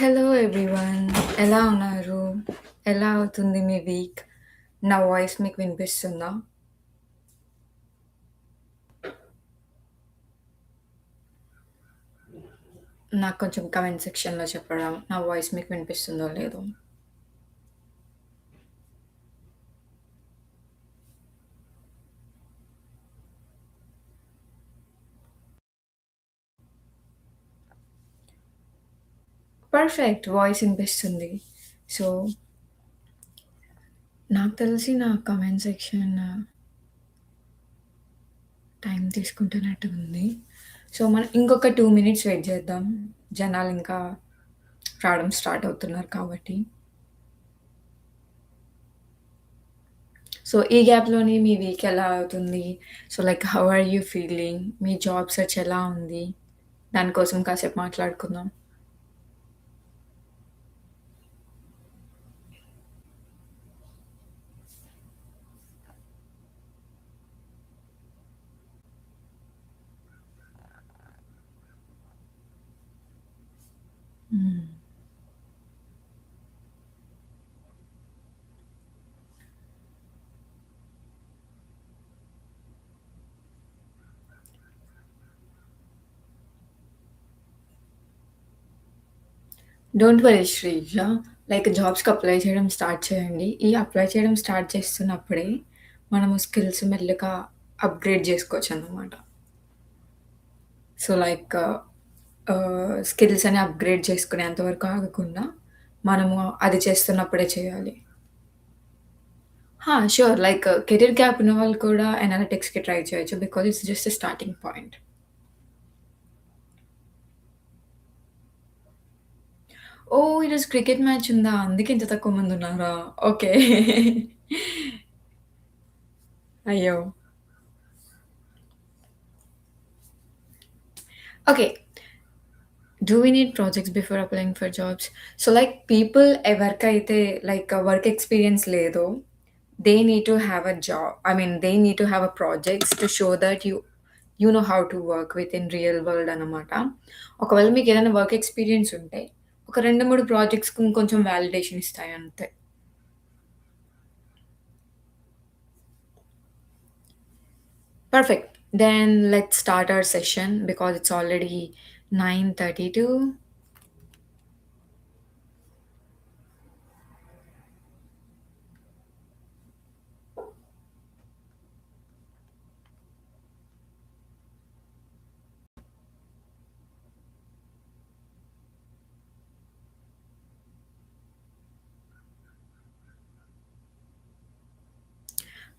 Hello everyone. ఎలా ఉన్నారు? ఎలా అవుతుంది మీ వీక్? నా వాయిస్ మీకు వినిపిస్తుందా? నాకు కొంచెం కామెంట్ సెక్షన్‌లో చెప్పడం. నా వాయిస్ మీకు వినిపిస్తుందో లేదో? పర్ఫెక్ట్. వాయిస్ వినిపిస్తుంది. సో, నాకు తెలిసి నా కామెంట్ సెక్షన్ టైం తీసుకుంటున్నట్టు ఉంది. సో, మనం ఇంకొక 2 మినిట్స్ వెయిట్ చేద్దాం. జనాలు ఇంకా రావడం స్టార్ట్ అవుతున్నారు కాబట్టి. సో, ఈ గ్యాప్‌లోని మీ వీక్ ఎలా అవుతుంది? So, like how are you feeling? మీ జాబ్ సెర్చ్ ఎలా ఉంది? దాని కోసం కాసేపు మాట్లాడుకుందాం. Hmm. Don't worry Sreeja. Like జాబ్స్‌కి అప్లై చేయడం స్టార్ట్ చేయండి. ఈ అప్లై చేయడం స్టార్ట్ చేస్తున్నప్పుడే మనము స్కిల్స్ మెల్లిగా అప్‌గ్రేడ్ చేసుకోవచ్చనమాట. సో, లైక్ స్కిల్స్ అని అప్‌గ్రేడ్ చేసుకునేంత వరకు ఆగకుండా మనము అది చేస్తున్నప్పుడే చేయాలి. షూర్. లైక్ కెరియర్ గ్యాప్ ఉన్నవాళ్ళు కూడా అనలిటిక్స్‌కి ట్రై చేయొచ్చు. Because it's just a starting point. ఓహ్! ఈరోజు క్రికెట్ మ్యాచ్ ఉందా? అందుకే ఇంత తక్కువ మందున్నారా? ఓకే. అయ్యో! Okay. Do we need projects before applying for jobs? So, like people ఎవరికైతే లైక్ వర్క్ ఎక్స్‌పీరియన్స్ లేదో, they need to have a job. I mean they need to have a projects to show that you know how to work with in real world అనమాట. ఒకవేళ మీకేదైనా work experience ఉంటే, ఒక 2, 3 ప్రాజెక్ట్స్‌కి ఇంకొంచెం validation ఇస్తాయి అంతే. Perfect. Then let's start our session because it's already 9:32.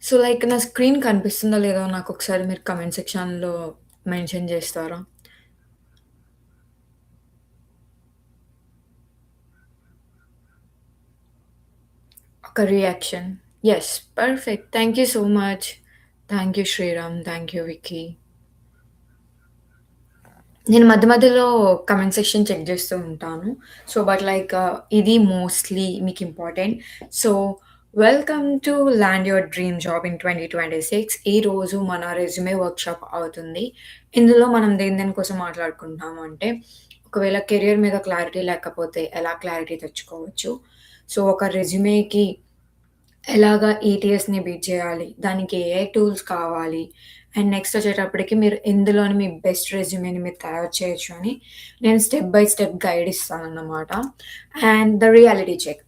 So, like నా screen కనిపిస్తుందో లేదో నాకొకసారి మీరు కామెంట్ సెక్షన్‌లో మెన్షన్ చేస్తారా? ఒక reaction. Yes. Perfect. Thank you so much. Thank you Sriram. Thank you Vicky. నేను మధ్య మధ్యలో కామెంట్ సెక్షన్ చెక్ చేస్తూ ఉంటాను. సో, బట్ లైక్ ఇది మోస్ట్‌లీ మీకు important. So, welcome to land your dream job in 2026. ఈరోజు మన రెజ్యూమే వర్క్‌షాప్ అవుతుంది. ఇందులో మనం దేని దేని కోసం మాట్లాడుకుంటున్నాము అంటే, ఒకవేళ కెరియర్ మీద క్లారిటీ లేకపోతే ఎలా క్లారిటీ తెచ్చుకోవచ్చు. సో, ఒక రెజ్యూమేకి ఎలాగా ఏటీఎస్‌ని బీట్ చేయాలి? దానికి ఏ టూల్స్ కావాలి? అండ్ నెక్స్ట్ వచ్చేటప్పటికి మీరు ఎందులోని మీ బెస్ట్ రెజ్యూమేని మీరు తయారు చేయొచ్చు అని నేను స్టెప్ బై స్టెప్ గైడ్ ఇస్తానన్నమాట. And the reality check.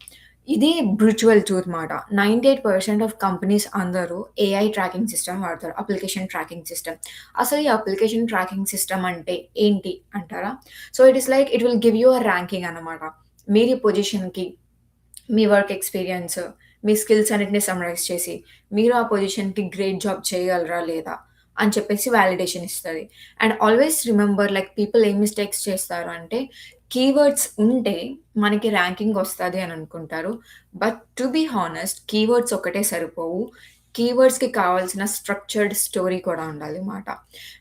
ఇది బ్రిచువల్ ట్రూత్ మాట. 98% ఆఫ్ కంపెనీస్ అందరూ ఏఐ ట్రాకింగ్ సిస్టమ్ వాడతారు. Application tracking system. అసలు ఈ అప్లికేషన్ ట్రాకింగ్ సిస్టమ్ అంటే ఏంటి అంటారా? So, it is like it will give you a ranking అన్నమాట. మీరు ఈ పొజిషన్‌కి మీ వర్క్ ఎక్స్‌పీరియన్స్, మీ స్కిల్స్ అన్నిటిని సమ్మరైజ్ చేసి, మీరు ఆ పొజిషన్‌కి గ్రేట్ జాబ్ చేయగలరా లేదా? అని చెప్పేసి వాలిడేషన్ ఇస్తది. And always remember like people ఏం మిస్టేక్స్ చేస్తారు అంటే, కీవర్డ్స్ ఉంటే మనకి ర్యాంకింగ్ వస్తది అని అనుకుంటారు. But to be honest keywords ఒక్కటే సరిపోవు. కీవర్డ్స్‌కి కావాల్సిన స్ట్రక్చర్డ్ స్టోరీ కూడా ఉండాలి మాట.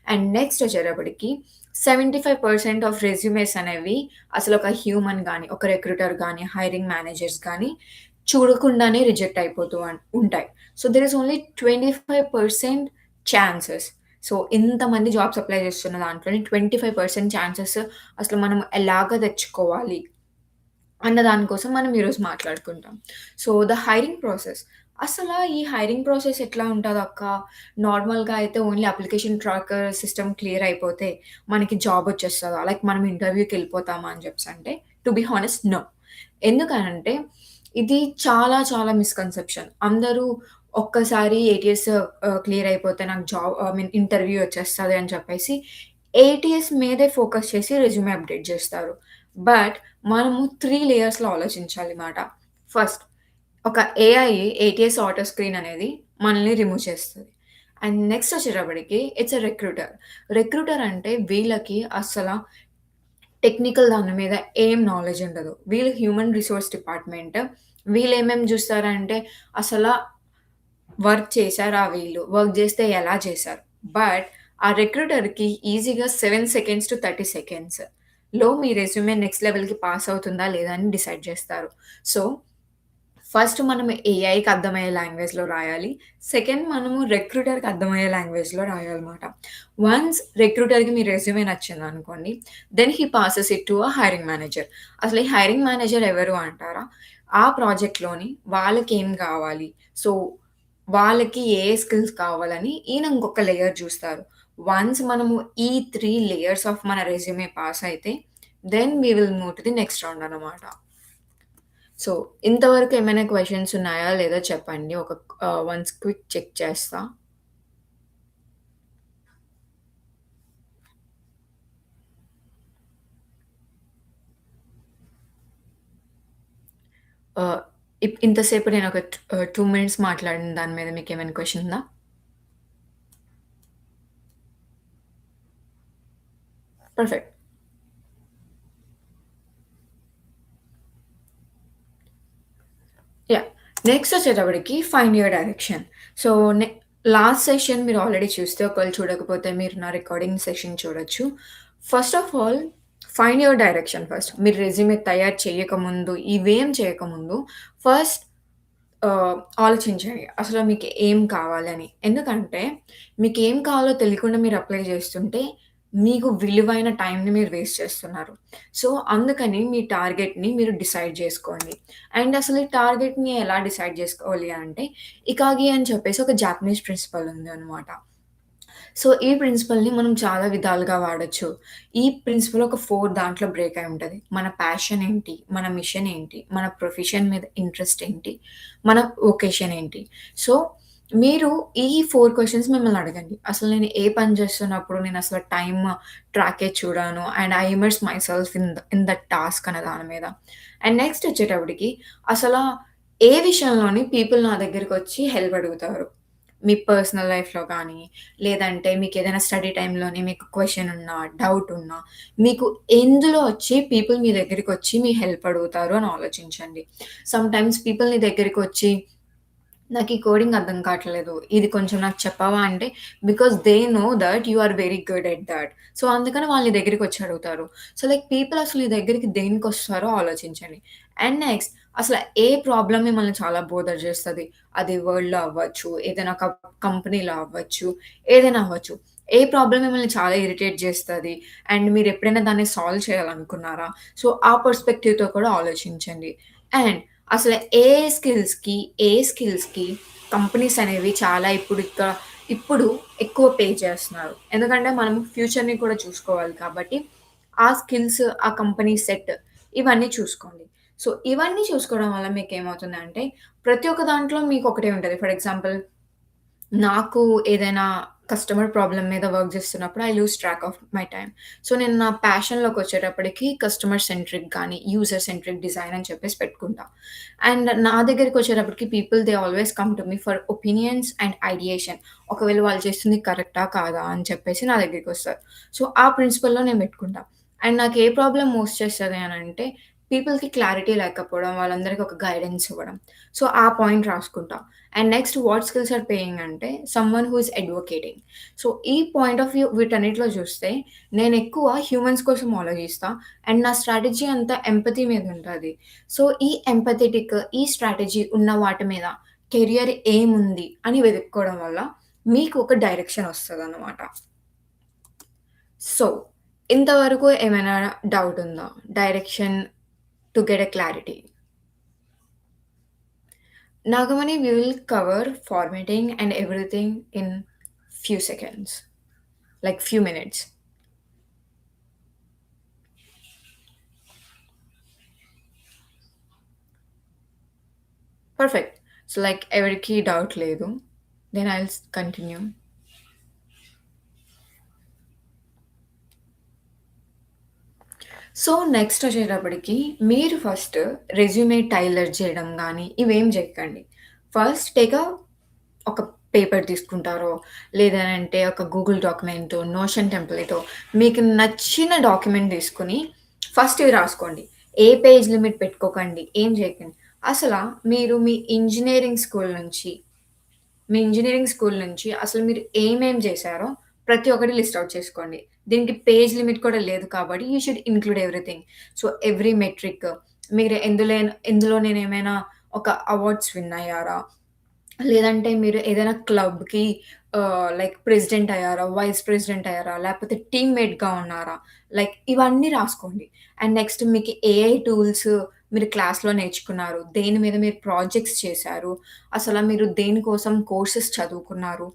అండ్ నెక్స్ట్ వచ్చేటప్పటికి 75% ఆఫ్ రెజ్యూమేస్ అనేవి అసలు ఒక హ్యూమన్ గాని, ఒక రిక్రూటర్ గాని, హైరింగ్ మేనేజర్స్ గాని చూడకుండానే రిజెక్ట్ అయిపోతూ ఉంటాయి. So, there is only 25% chances. So, ఇంతమంది జాబ్స్ అప్లై చేస్తున్న దాంట్లోని 25% ఛాన్సెస్ అసలు మనం ఎలాగా తెచ్చుకోవాలి? అన్న దాని కోసం మనం ఈరోజు మాట్లాడుకుంటాం. So, the hiring process. అసలా ఈ హైరింగ్ ప్రాసెస్ ఎట్లా ఉంటదక్క? నార్మల్‌గా అయితే only application tracker system clear అయిపోతే మనకి జాబ్ వచ్చేస్తదా? లైక్ మనం ఇంటర్వ్యూకెళ్ళిపోతామా అని చెప్పేసంటే, టు బీ హానెస్ట్ నో. ఎందుకనంటే ఇది చాలా చాలా మిస్‌కన్సెప్షన్. అందరూ ఒక్కసారి ఏటీఎస్ క్లియర్ అయిపోతే నాకు జాబ్ ఐ మీన్ ఇంటర్వ్యూ వచ్చేస్తది అని చెప్పేసి ఏటీఎస్ మీదే ఫోకస్ చేసి రెజ్యూమే అప్డేట్ జేస్తారు. బట్ మనము 3 లేయర్స్‌లో ఆలోచించాలి మాట. ఫస్ట్ ఒక ఏఐ ఏటీఎస్ ఆటో స్క్రీన్ అనేది మనల్ని రిమూవ్ చేస్తది. అండ్ నెక్స్ట్ వచ్చేటప్పటికి ఇట్స్ ఎ రిక్రూటర్. రిక్రూటర్ అంటే వీళ్ళకి అస్సల టెక్నికల్ దాని మీద ఏం నాలెడ్జ్ ఉండదు. వీళ్ళు హ్యూమన్ రిసోర్స్ డిపార్ట్‌మెంట్. వీళ్ళేమేం జూస్తారంటే అసల వర్క్ చేశారా వీళ్ళు? వర్క్ జేస్తే ఎలా చేశారు? బట్ ఆ రిక్రూటర్‌కి ఈజీగా 7 సెకండ్స్ టు 30 సెకండ్స్‌లో మీ రెజ్యూమే నెక్స్ట్ లెవెల్‌కి పాస్ అవుతుందా లేదా అని డిసైడ్ జేస్తారు. సో ఫస్ట్ మనం ఏఐకి అర్థమయ్యే లాంగ్వేజ్‌లో రాయాలి. సెకండ్ మనము రిక్రూటర్‌కి అర్థమయ్యే లాంగ్వేజ్‌లో రాయాలన్నమాట. వన్స్ రిక్రూటర్‌కి మీ రెజ్యూమే నచ్చిందనుకోండి, then he passes it to a hiring manager. అసలు ఈ హైరింగ్ మేనేజర్ ఎవరు అంటారా? ఆ ప్రాజెక్ట్‌లోని వాళ్ళకేం కావాలి? సో, వాళ్ళకి ఏ స్కిల్స్ కావాలని ఈయన ఇంకొక లేయర్ చూస్తారు. వన్స్ మనము ఈ 3 లేయర్స్ ఆఫ్ మన రెజ్యూమే పాస్ అయితే, then we will move to the next round అన్నమాట. సో, ఇంతవరకు ఏమైనా క్వెషన్స్ ఉన్నాయా? లేదా చెప్పండి. వన్స్ క్విక్ చెక్ చేస్తా. ఆహ్, ఇంతసేపు నేనొక 2 మినిట్స్ మాట్లాడిన దాని మీద మీకేమైనా క్వెషన్ ఉందా? పర్ఫెక్ట్. యాహ్! నెక్స్ట్ వచ్చేటప్పటికి ఫైండ్ యూర్ డైరెక్షన్. సో, నె లాస్ట్ సెషన్ మీరు ఆల్రెడీ చూస్తే ఒకవేళ చూడకపోతే మీరు నా రికార్డింగ్ సెషన్ చూడొచ్చు. First of all find your direction first. మీరు రెజ్యూమే తయారు చేయకముందు, ఇవేం చేయకముందు ఫస్ట్ ఆలోచించండి. అసలు మీకు ఏం కావాలని. ఎందుకంటే మీకేం కావాలో తెలియకుండా మీరు అప్లై చేస్తుంటే మీకు విలువైన టైమ్‌ని మీరు వేస్ట్ చేస్తున్నారు. సో, అందుకని మీ టార్గెట్‌ని మీరు డిసైడ్ జేసుకోండి. అండ్ అసలు ఈ టార్గెట్‌ని ఎలా డిసైడ్ జేసుకోవాలి అంటే, ఇకాగి అని చెప్పేసి ఒక జాపనీస్ ప్రిన్సిపల్ ఉందనమాట. సో, ఈ ప్రిన్సిపల్‌ని మనం చాలా విధాలుగా వాడొచ్చు. ఈ ప్రిన్సిపల్ ఒక 4 దాంట్లో బ్రేక్ అయి ఉంటది. మన ప్యాషన్ ఏంటి? మన మిషన్ ఏంటి? మన ప్రొఫెషన్ మీద ఇంట్రెస్ట్ ఏంటి? మన వొకేషన్ ఏంటి? సో, మీరు ఈ 4 క్వెషన్స్ మిమ్మల్ని అడగండి. అసలు నేను ఏ పని చేస్తున్నప్పుడు నేనసలు టైమ్ ట్రాకే చూడను. And I immerse myself in that task అనే దాని మీద. అండ్ నెక్స్ట్ వచ్చేటప్పటికి అసల ఏ విషయంలోని పీపుల్ నా దగ్గరికొచ్చి హెల్ప్ అడుగుతారు? మీ పర్సనల్ లైఫ్‌లో గానీ, లేదంటే మీకేదైనా స్టడీ టైమ్‌లోని మీకు క్వెషన్ ఉన్నా, డౌట్ ఉన్నా, మీకు ఎందులో వచ్చి పీపుల్ మీ దగ్గరికొచ్చి మీ హెల్ప్ అడుగుతారు అని ఆలోచించండి. సమ్‌టైమ్స్ పీపుల్ నీ దగ్గరికొచ్చి నాకీ కోడింగ్ అర్థం కావట్లేదు. ఇది కొంచెం నాకు చెప్పవా అంటే, because they know that you are very good at that. So, అందుకని వాళ్ళు నీ దగ్గరికొచ్చి అడుగుతారు. సో, లైక్ పీపుల్ అసలు నీ దగ్గరికి దేనికొస్తారో ఆలోచించండి. అండ్ నెక్స్ట్ అసల ఏ ప్రాబ్లమ్ మిమ్మల్ని చాలా బోదర్ చేస్తది. అది వరల్డ్‌లో అవ్వచ్చు, ఏదైనా కంపెనీలో అవ్వచ్చు, ఏదైనా అవ్వచ్చు. ఏ ప్రాబ్లమ్ మిమ్మల్ని చాలా ఇరిటేట్ చేస్తది అండ్ మీరెప్పుడైనా దాన్ని సాల్వ్ చేయాలనుకున్నారా? సో, ఆ పర్స్‌పెక్టివ్‌తో కూడా ఆలోచించండి. అండ్ అసలు ఏ స్కిల్స్‌కి కంపెనీస్ అనేవి చాలా ఇప్పుడు ఎక్కువ పే చేస్తున్నారు. ఎందుకంటే మనం ఫ్యూచర్‌ని కూడా చూసుకోవాలి కాబట్టి, ఆ స్కిల్స్, ఆ కంపెనీ సెట్ ఇవన్నీ చూసుకోండి. సో, ఇవన్నీ చూసుకోవడం వల్ల మీకేమవుతుందంటే, ప్రతి ఒక్క దాంట్లో మీకొకటే ఉంటది. ఫర్ ఎగ్జాంపుల్ నాకు ఏదైనా కస్టమర్ ప్రాబ్లమ్ మీద వర్క్ చేస్తున్నప్పుడు I lose track of my time. So, నేను నా ప్యాషన్‌లోకొచ్చేటప్పటికి కస్టమర్ సెంట్రిక్ గాని, యూజర్ సెంట్రిక్ డిజైన్ అని చెప్పేసి పెట్టుకుంటా. అండ్ నా దగ్గరికొచ్చేటప్పటికి people they always come to me for opinions and ideation. ఒకవేళ వాళ్ళు చేస్తుంది కరెక్టా? కాదా? అని చెప్పేసి నా దగ్గరికొస్తారు. సో, ఆ ప్రిన్సిపల్‌లో నేను పెట్టుకుంటా. అండ్ నాకు ఏ ప్రాబ్లమ్ మోస్ట్ చేస్తది అనంటే, పీపుల్‌కి క్లారిటీ లేకపోవడం, వాళ్ళందరికి ఒక గైడెన్స్ ఇవ్వడం. సో, ఆ పాయింట్ రాసుకుంటా. And next what skills are paying అంటే someone who is advocating. So, ఈ పాయింట్ ఆఫ్ వ్యూ వీటన్నిటిలో చూస్తే నేనెక్కువ హ్యూమన్స్ కోసం ఆలోచిస్తా. అండ్ నా స్ట్రాటజీ అంతా ఎంపథీ మీద ఉంటది. సో, ఈ ఎంపథెటిక్, ఈ స్ట్రాటజీ ఉన్న వాటి మీద కెరియర్ ఏముంది అని వెతుక్కోవడం వల్ల మీకు ఒక డైరెక్షన్ వస్తదనమాట. సో, ఇంతవరకు ఏమైనా డౌట్ ఉందా? Direction to get a clarity. Nagamani, we will cover formatting and everything in few seconds, like few minutes. Perfect. So like ఎవరికి డౌట్ లేదు. Then I'll continue. So next వచ్చేటప్పటికి మీరు ఫస్ట్ రెజ్యూమే టైలర్ చేయడం గానీ, ఇవేం జేయకండి. First ఒక paper తీసుకుంటారో, లేదనంటే ఒక గూగుల్ డాక్యుమెంటో, నోషన్ టెంప్లేటో మీకు నచ్చిన డాక్యుమెంట్ తీసుకొని ఫస్ట్ ఇవి రాసుకోండి. ఏ పేజ్ లిమిట్ పెట్టుకోకండి. ఏం జేయకండి. మీరు మీ ఇంజినీరింగ్ స్కూల్ నుంచి అసలు మీరు ఏమేం చేశారో ప్రతి ఒక్కటి లిస్ట్ ఔట్ చేసుకోండి. దీనికి పేజ్ లిమిట్ కూడా లేదు కాబట్టి you should include everything. So, every metric మీరు ఎందులోనేమైనా ఒక అవార్డ్స్ విన్ అయ్యారా? లేదంటే మీరు ఏదైనా క్లబ్‌కి లైక్ ప్రెసిడెంట్ అయ్యారా? వైస్ ప్రెసిడెంట్ అయ్యారా? లేకపోతే టీమ్‌మేట్‌గా ఉన్నారా? లైక్ ఇవన్నీ రాసుకోండి. అండ్ నెక్స్ట్ మీకు ఏఐ టూల్స్ మీరు క్లాస్‌లో నేర్చుకున్నారు. దేని మీద మీరు ప్రాజెక్ట్స్ చేశారు. మీరు దేనికోసం కోర్సెస్ చదువుకున్నారు.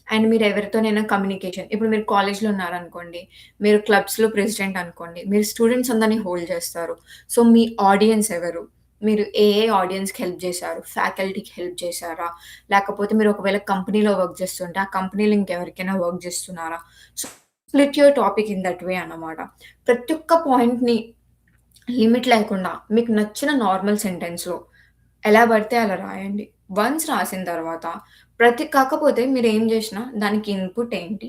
అండ్ మీరు ఎవరితోనైనా కమ్యూనికేషన్ ఇప్పుడు మీరు కాలేజ్‌లో ఉన్నారనుకోండి. మీరు క్లబ్స్‌లో ప్రెసిడెంట్ అనుకోండి. మీరు స్టూడెంట్స్ అందరిని హోల్డ్ చేస్తారు. సో, మీ ఆడియన్స్ ఎవరు? మీరు ఏ ఆడియన్స్‌కి హెల్ప్ చేశారు? ఫ్యాకల్టీకి హెల్ప్ చేశారా? లేకపోతే మీరు ఒకవేళ కంపెనీలో వర్క్ చేస్తుంటే, ఆ కంపెనీలో ఇంకెవరికైనా వర్క్ చేస్తున్నారా? So, split your topic in that way అన్నమాట. ప్రతి ఒక్క పాయింట్‌ని లిమిట్ లేకుండా మీకు నచ్చిన నార్మల్ సెంటెన్స్‌లో ఎలా పడితే అలా రాయండి. వన్స్ రాసిన తర్వాత కాకపోతే మీరేం జేసినా దానికి ఇన్‌పుట్ ఏంటి?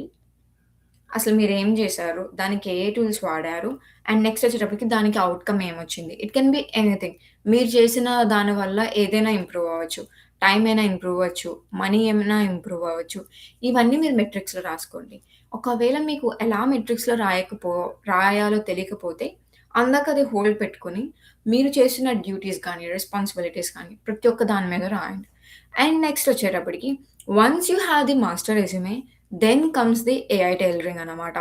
అసలు మీరేం జేశారు? దానికి ఏ టూల్స్ వాడారు? అండ్ నెక్స్ట్ వచ్చేటప్పటికి దానికి ఔట్‌కమ్ ఏమొచ్చింది? It can be anything. మీరు చేసిన దాని వల్ల ఏదైనా ఇంప్రూవ్ అవ్వచ్చు. టైమ్ అయినా ఇంప్రూవ్ అవ్వచ్చు. మనీ ఏమైనా ఇంప్రూవ్ అవ్వచ్చు. ఇవన్నీ మీరు మెట్రిక్స్‌లో రాసుకోండి. ఒకవేళ మీకు ఎలా మెట్రిక్స్‌లో రాయాలో తెలియకపోతే అందాకది హోల్డ్ పెట్టుకొని మీరు చేసిన డ్యూటీస్ గానీ, రెస్పాన్సిబిలిటీస్ కానీ ప్రతి ఒక్క దాని మీద రాయండి. అండ్ నెక్స్ట్ వచ్చేటప్పటికి once you have the master resume then comes the AI tailoring అనమాట.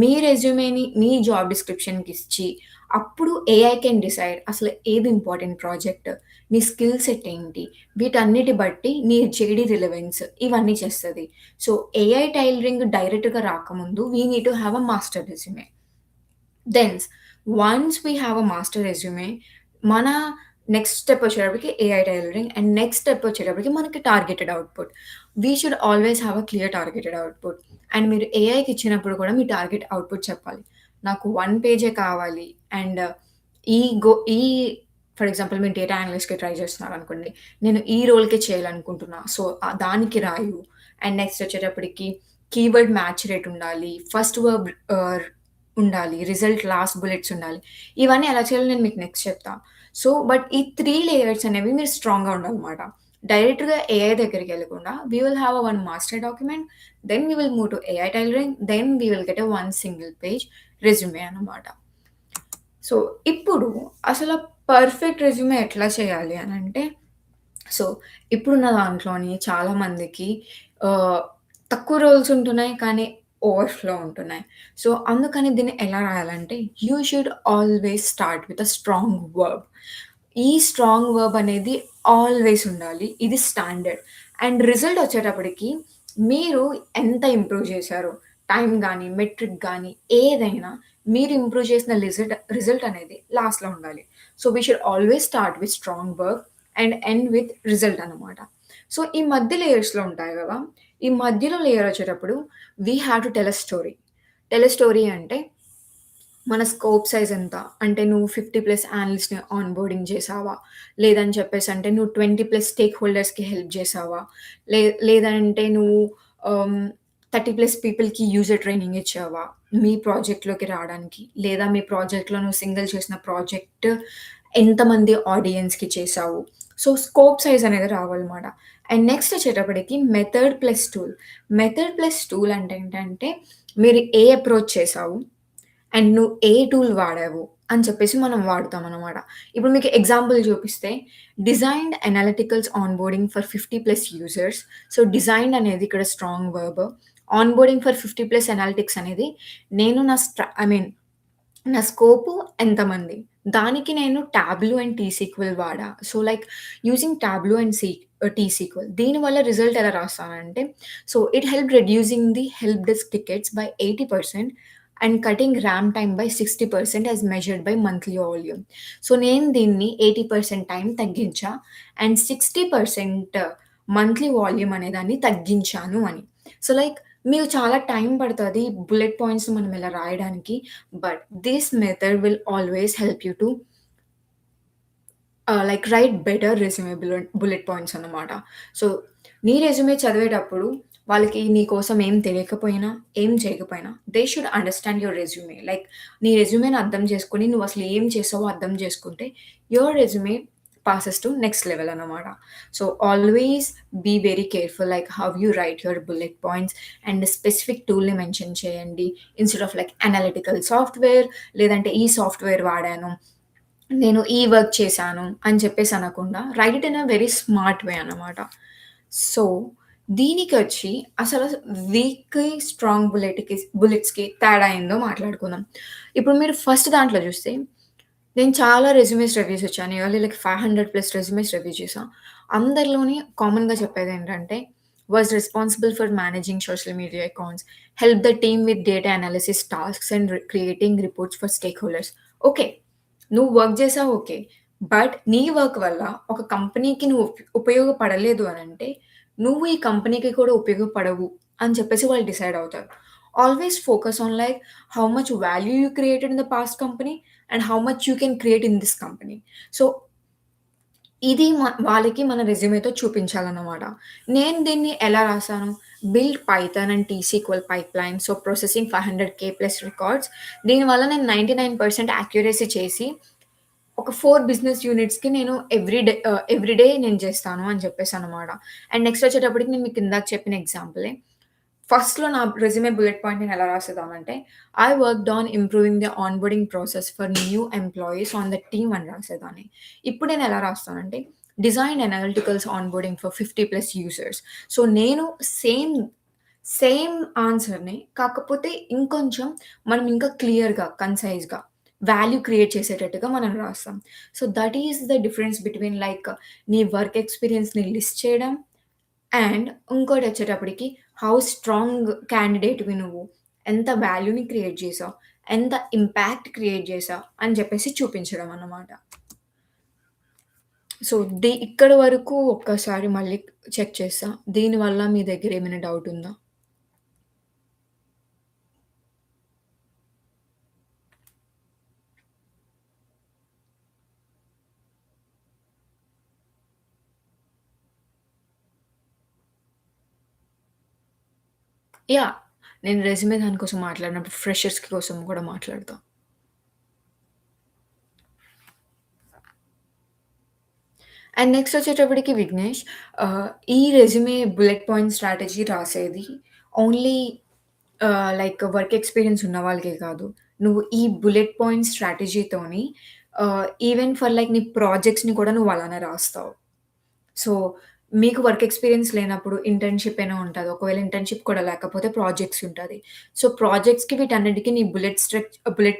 మీ రెజ్యూమేని మీ జాబ్ డిస్క్రిప్షన్‌కిచ్చి, అప్పుడు ఏఐ కెన్ డిసైడ్ అసలు ఏది ఇంపార్టెంట్ ప్రాజెక్ట్, నీ స్కిల్ సెట్ ఏంటి, వీటన్నిటి బట్టి నీ జేడీ రిలవెన్స్ ఇవన్నీ చేస్తది. సో, ఏఐ టైలరింగ్ డైరెక్ట్‌గా రాకముందు we need to have a master resume. Then once we have a master resume మన నెక్స్ట్ స్టెప్ వచ్చేటప్పటికి AI tailoring and next step వచ్చేటప్పటికి మనకి targeted output. We should always have a clear targeted output. And మీరు ఏఐకి ఇచ్చినప్పుడు కూడా మీ target output చెప్పాలి. నాకు 1 పేజే కావాలి అండ్ ఈ గో ఈ ఫర్ ఎగ్జాంపుల్ మీరు డేటా అనలిస్ట్‌కి ట్రై చేస్తున్నారనుకోండి. నేను ఈ రోల్‌కే చేయాలనుకుంటున్నా. సో, దానికి రాయు. అండ్ నెక్స్ట్ వచ్చేటప్పటికి కీవర్డ్ మ్యాచ్ రేట్ ఉండాలి. ఫస్ట్ వర్బ్ ఉండాలి. రిజల్ట్ లాస్ట్ బుల్లెట్స్ ఉండాలి. ఇవన్నీ ఎలా చేయాలో నేను మీకు నెక్స్ట్ చెప్తా. సో, బట్ ఈ 3 లేయర్స్ అనేవి మీరు స్ట్రాంగ్‌గా ఉండాలన్నమాట. డైరెక్ట్‌గా ఏఐ దగ్గరికెళ్ళకుండా we will have one master document. Then we will move to AI tailoring. Then we will get one single page resume అన్నమాట. సో, ఇప్పుడు అసల పర్ఫెక్ట్ రెజ్యూమే ఎట్లా చేయాలి అనంటే సో, ఇప్పుడున్న దాంట్లోని చాలా మందికి ఆహ్, తక్కువ రోల్స్ ఉంటున్నాయి. కానీ ఓవర్‌ఫ్లో ఉంటున్నాయి. సో, అందుకని దీన్ని ఎలా రాయాలంటే you should always start with a strong verb. ఈ స్ట్రాంగ్ వర్బ్ అనేది ఆల్వేస్ ఉండాలి. ఇది స్టాండర్డ్. అండ్ రిజల్ట్ వచ్చేటప్పటికి మీరు ఎంత ఇంప్రూవ్ చేశారో టైమ్ గాని, మెట్రిక్ గాని ఏదైనా మీరు ఇంప్రూవ్ చేసిన రిజల్ట్ అనేది లాస్ట్‌లో ఉండాలి. So, we should always start with strong verb and end with result అనమాట. సో, ఈ మధ్య లేయర్స్‌లో ఉంటాయి గదా! ఈ మధ్యలో లేయర్ వచ్చేటప్పుడు we have to tell a story. Tell a story అంటే మన స్కోప్ సైజ్ ఎంత? అంటే నువ్వు 50+ అనలిస్ట్‌ని ఆన్‌బోర్డింగ్ చేశావా? లేదని చెప్పేసంటే నువ్వు 20+ స్టేక్ హోల్డర్స్‌కి హెల్ప్ చేశావా? లేదంటే నువ్వు ఆహ్, 30+ పీపుల్‌కి యూజర్ ట్రైనింగ్ ఇచ్చావా? మీ ప్రాజెక్ట్‌లోకి రాడానికి. లేదా మీ ప్రాజెక్ట్‌లో నువ్వు సింగిల్ చేసిన ప్రాజెక్ట్ ఎంతమంది ఆడియన్స్‌కి చేశావు? సో, స్కోప్ సైజ్ అనేది రావాలన్నమాట. అండ్ నెక్స్ట్ వచ్చేటప్పటికి method plus tool. Method plus tool అంటే ఏంటంటే మీరు ఏ అప్రోచ్ చేశావు? అండ్ నువ్వు ఏ టూల్ వాడావు అని చెప్పేసి మనం వాడతామనమాట. ఇప్పుడు మీకు ఎగ్జాంపుల్ చూపిస్తే designed analyticals onboarding for 50+ users. So, designed అనేది ఇక్కడ strong verb. Onboarding for 50+ analytics అనేది నేను నా ఐ మీన్ నా స్కోపు ఎంతమంది? దానికి నేను టాబ్లూ అండ్ టీసీక్వెల్ వాడా. So, like using Tableau and T SQL దీనివల్ల రిజల్ట్ ఎలా రాస్తానంటే, so, it helped reducing the help desk tickets by 80% and cutting RAM time by 60% as measured by monthly volume. So, నేను దీన్ని 80% time తగ్గించా and 60% monthly volume అనేదాన్ని తగ్గించాను అని. So, like మీకు చాలా టైం పడతది బుల్లెట్ పాయింట్స్ మనం ఇలా రాయడానికి. But this method will always help you to like write better resume bullet points అన్నమాట. సో, నీ రెజ్యూమే చదివేటప్పుడు వాళ్ళకి నీ కోసం ఏం తెలియకపోయినా, ఏం చేయకపోయినా they should understand your resume. Like నీ రెజ్యూమేని అర్థం చేసుకొని నువ్వసలు ఏం చేసావో అర్థం చేసుకుంటే your resume passes to next level అన్నమాట. So, always be very careful like how you write your bullet points and specific టూల్‌ని మెన్షన్ చేయండి. Instead of like analytical software లేదంటే ఈ సాఫ్ట్‌వేర్ వాడాను. నేను ఈ వర్క్ చేశాను అని చెప్పేసి అనకుండా right it in a very smart way అన్నమాట. సో, దీనికొచ్చి అసలు వీక్‌కి, స్ట్రాంగ్ బుల్లెట్స్‌కి తేడా ఏందో మాట్లాడుకుందాం. ఇప్పుడు మీరు ఫస్ట్ దాంట్లో చూస్తే నేను చాలా రెజ్యూమేస్ రివ్యూస్ ఇచ్చాను. Nearly like 500 plus resumes review చేశా. అందరిలోని కామన్‌గా చెప్పేదేంటంటే, was responsible for managing social media accounts, help the team with data analysis tasks and creating reports for stakeholders. Okay. నువ్వు వర్క్ చేసావు ఓకే. బట్ నీ work వల్ల ఒక కంపెనీకి నువ్వు ఉపయోగపడలేదు అనంటే, నువ్వు ఈ కంపెనీకి కూడా ఉపయోగపడవు అని చెప్పేసి వాళ్ళు డిసైడ్ అవుతారు. Always focus on like how much value you created in the past company and how much you can create in this company. So, ఇది వాళ్ళకి మన రెజ్యూమేతో చూపించాలన్నమాట. నేను దీన్ని ఎలా రాసాను? Build Python and TSQL pipeline. So, processing 500,000 plus records. దీనివల్ల నేను 99% యాక్యురసీ చేసి ఒక 4 బిజినెస్ యూనిట్స్‌కి నేను ఎవ్రీ డే నేను చేస్తాను అని చెప్పేసనమాట. అండ్ నెక్స్ట్ వచ్చేటప్పటికి నేను మీకు ఇందాక చెప్పిన ఎగ్జాంపులే. ఫస్ట్‌లో నా రెజ్యూమే బుల్లెట్ పాయింట్ నేను ఎలా రాసేదాన్నంటే, I worked on improving the onboarding process for new employees on the team అని రాసేదాన్ని. ఇప్పుడు నేను ఎలా రాస్తానంటే, design analyticals onboarding for 50 plus users. So, నేను సేమ్, సేమ్ ఆన్సర్‌ని కాకపోతే ఇంకొంచెం మనం ఇంకా క్లియర్‌గా, కన్‌సైజ్‌గా వాల్యూ క్రియేట్ చేసేటట్టుగా మనం రాస్తాం. So, that is the difference between like నీ వర్క్ ఎక్స్‌పీరియన్స్‌ని లిస్ట్ చేయడం అండ్ ఇంకోటొచ్చేటప్పటికి హౌ స్ట్రాంగ్ క్యాండిడేట్‌వి నువ్వు. ఎంత వాల్యూని క్రియేట్ చేసావు. ఎంత ఇంపాక్ట్ క్రియేట్ చేసావు అని చెప్పేసి చూపించడం అన్నమాట. సో, ఇక్కడి వరకు ఒక్కసారి మళ్ళీ చెక్ చేస్తా. దీనివల్ల మీ దగ్గర ఏమైనా డౌట్ ఉందా? యాహ్! నేను రెజ్యూమే దాని కోసం మాట్లాడినప్పుడు ఫ్రెషర్స్ కోసం కూడా మాట్లాడతా. అండ్ నెక్స్ట్ వచ్చేటప్పటికి విఘ్నేష్ ఈ రెజ్యూమే బుల్లెట్ పాయింట్ స్ట్రాటజీ రాసేది ఓన్లీ లైక్ వర్క్ ఎక్స్‌పీరియన్స్ ఉన్న వాళ్ళకే కాదు. నువ్వు ఈ బుల్లెట్ పాయింట్ స్ట్రాటజీతోని ఈవెన్ ఫర్ లైక్ నీ ప్రాజెక్ట్స్‌ని కూడా నువ్వు అలానే రాస్తావు. సో, మీకు వర్క్ ఎక్స్‌పీరియన్స్ లేనప్పుడు ఇంటర్న్‌షిప్ అయినా ఉంటది. ఒకవేళ ఇంటర్న్‌షిప్ కూడా లేకపోతే ప్రాజెక్ట్స్ ఉంటది. సో, ప్రాజెక్ట్స్‌కి వీటన్నిటికి నీ బుల్లెట్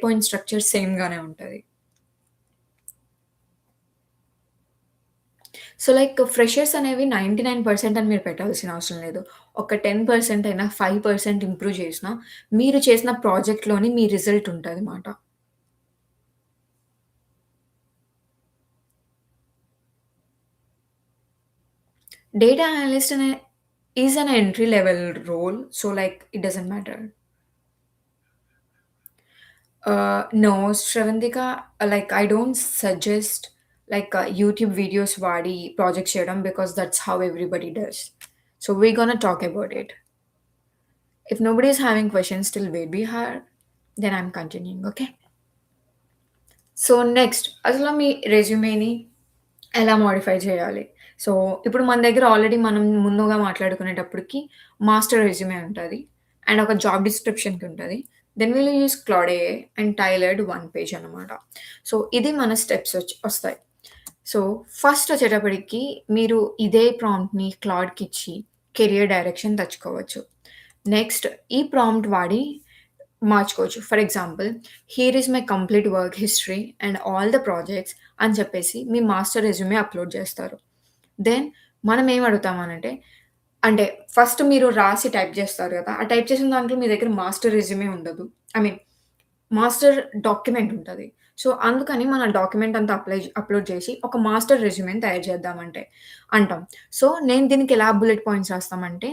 పాయింట్ స్ట్రక్చర్ సేమ్ గానే ఉంటది. సో, లైక్ ఫ్రెషర్స్ అనేవి 99% అని మీరు పెట్టాల్సిన అవసరం లేదు. ఒక 10% అయినా, 5% ఇంప్రూవ్ చేసినా, మీరు చేసిన ప్రాజెక్ట్‌లోని మీ రిజల్ట్ ఉంటదన్నమాట. Data analyst is an entry level role. So, like it doesn't matter. No Sravanthika like I don't suggest like YouTube videos వాడి ప్రాజెక్ట్స్ చేయడం because that's how everybody does. So, we gonna talk about it. If nobody is having questions till where we are, then I'm continuing. Okay. So, next అసలు మీ రెజ్యూమేని ఎలా modify చేయాలి? So, ఇప్పుడు మన దగ్గర already మనం ముందుగా మాట్లాడుకునేటప్పటికి మాస్టర్ రెజ్యూమే ఉంటది. అండ్ ఒక జాబ్ డిస్క్రిప్షన్‌కి ఉంటది. Then will use Claude AI and tailored one page అనమాట. సో, ఇది మన స్టెప్స్ ఒస్తాయి. సో, ఫస్ట్ వచ్చేటప్పటికి మీరు ఇదే ప్రాంప్ట్‌ని క్లాడ్‌కిచ్చి కెరియర్ డైరెక్షన్ తెచ్చుకోవచ్చు. నెక్స్ట్ ఈ ప్రాంప్ట్ వాడి మార్చుకోవచ్చు. For example, here is my complete work history and all the projects అని చెప్పేసి మీ మాస్టర్ రెజ్యూమే అప్‌లోడ్ జేస్తారు. దెన్ మనం ఏం అడుగుతామనంటే, అంటే ఫస్ట్ మీరు రాసి టైప్ జేస్తారు గదా! ఆ టైప్ చేసిన దాంట్లో మీ దగ్గర మాస్టర్ రెజ్యూమే ఉండదు. ఐ మీన్ మాస్టర్ డాక్యుమెంట్ ఉంటది. సో, అందుకని మన డాక్యుమెంట్ అంతా అప్‌లోడ్ చేసి ఒక మాస్టర్ రెజ్యూమేని తయారు చేద్దామంటే అంటాం. సో, నేను దీనికి ఎలా బుల్లెట్ పాయింట్స్ రాస్తామంటే,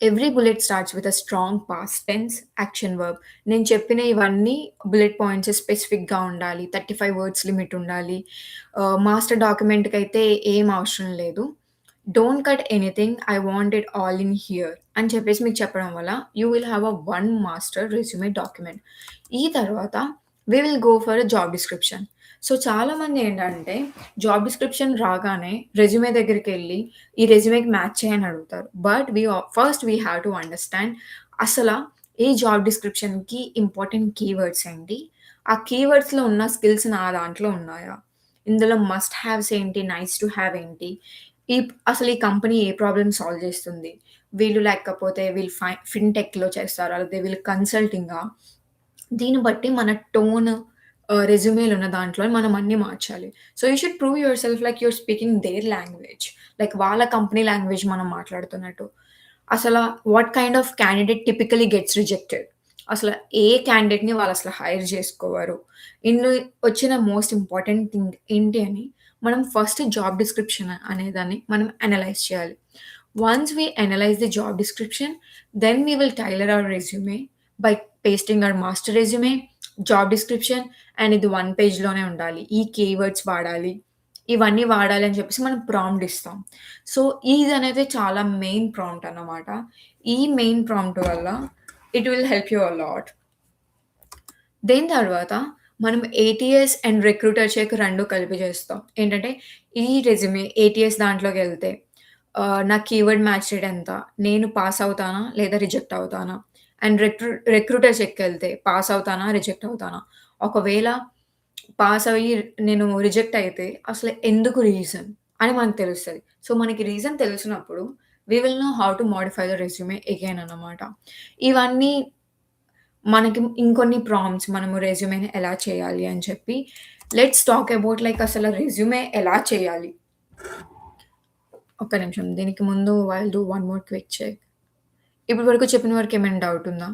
every bullet starts with a strong past tense, action verb. నేను చెప్పిన ఇవన్నీ బుల్లెట్ పాయింట్స్ స్పెసిఫిక్‌గా ఉండాలి. 35 వర్డ్స్ లిమిట్ ఉండాలి. మాస్టర్ డాక్యుమెంట్‌కైతే ఏం అవసరం లేదు. Don't cut anything. I want it all in here అని చెప్పేసి మీకు చెప్పడం వల్ల you will have a one master resume document. ఈ తర్వాత we will go for a job description. So, చాలామంది ఏంటంటే జాబ్ డిస్క్రిప్షన్ రాగానే రెజ్యూమే దగ్గరికెళ్ళి ఈ రెజ్యూమేకి మ్యాచ్ చేయని అడుగుతారు. But first we have to understand అసల ఈ జాబ్ డిస్క్రిప్షన్‌కి ఇంపార్టెంట్ కీవర్డ్స్ ఏంటి? ఆ కీవర్డ్స్‌లో ఉన్న స్కిల్స్ నా దాంట్లో ఉన్నాయా? ఇందులో మస్ట్ హావ్స్ ఏంటి? నైస్ టు హావ్ ఏంటి? అసలు ఈ కంపెనీ ఏ ప్రాబ్లమ్ సాల్వ్ చేస్తుంది? వీళ్ళు లేకపోతే వీళ్ళు ఫిన్‌టెక్‌లో చేస్తారా? లేకపోతే వీళ్ళు కన్సల్టింగా? దీన్ని బట్టి మన టోన్ రెజ్యూమేలో ఉన్న దాంట్లో మనం అన్నీ మార్చాలి. So, you should prove yourself like you're speaking their language. Like వాళ్ళ కంపెనీ లాంగ్వేజ్ మనం మాట్లాడుతున్నట్టు. అసల what kind of candidate typically gets rejected. అసల ఏ క్యాండిడేట్‌ని వాళ్ళసల హైర్ చేసుకోరు. ఇందులో వచ్చిన మోస్ట్ ఇంపార్టెంట్ థింగ్ ఏంటి అని మనం ఫస్ట్ జాబ్ డిస్క్రిప్షన్ అనేదాన్ని మనం అనలైజ్ చేయాలి. Once we analyze the job description, then we will tailor our resume by pasting our master resume, job description and ఇది వన్ పేజ్‌లోనే ఉండాలి. ఈ కీవర్డ్స్ వాడాలి. ఇవన్నీ వాడాలి అని చెప్పేసి మనం ప్రాంప్ట్ ఇస్తాం. సో, ఇదనేది చాలా మెయిన్ ప్రాంప్ట్ అన్నమాట. ఈ మెయిన్ ప్రాంప్ట్ వల్ల it will help you a lot. దీని తర్వాత మనం ఏటీఎస్ అండ్ రిక్రూటర్ చెక్ 2 కలిపి చేస్తాం. ఏంటంటే ఈ రెజ్యూమే ఏటీఎస్ దాంట్లోకెళ్తే నా కీవర్డ్ మ్యాచ్ రేట్ ఎంత? నేను పాస్ అవుతానా? లేదా రిజెక్ట్ అవుతానా? అండ్ రిక్రూటర్ చెక్‌కెళ్తే పాస్ అవుతానా? రిజెక్ట్ అవుతానా? ఒకవేళ పాస్ అయ్యి నేను రిజెక్ట్ అయితే అసలు ఎందుకు రీజన్ అని మనకు తెలుస్తది. సో, మనకి రీజన్ తెలిసినప్పుడు we will know how to modify the resume again అన్నమాట. ఇవన్నీ మనకి ఇంకొన్ని ప్రాంప్ట్స్ మనము రెజ్యూమేని ఎలా చేయాలి అని చెప్పి లెట్స్ టాక్ అబౌట్ లైక్ అసలు రెజ్యూమే ఎలా చేయాలి? ఒక్క నిమిషం. దీనికి ముందు I will do one more quick check. ఇప్పటి వరకు చెప్పిన వరకు ఏమైనా డౌట్ ఉందా?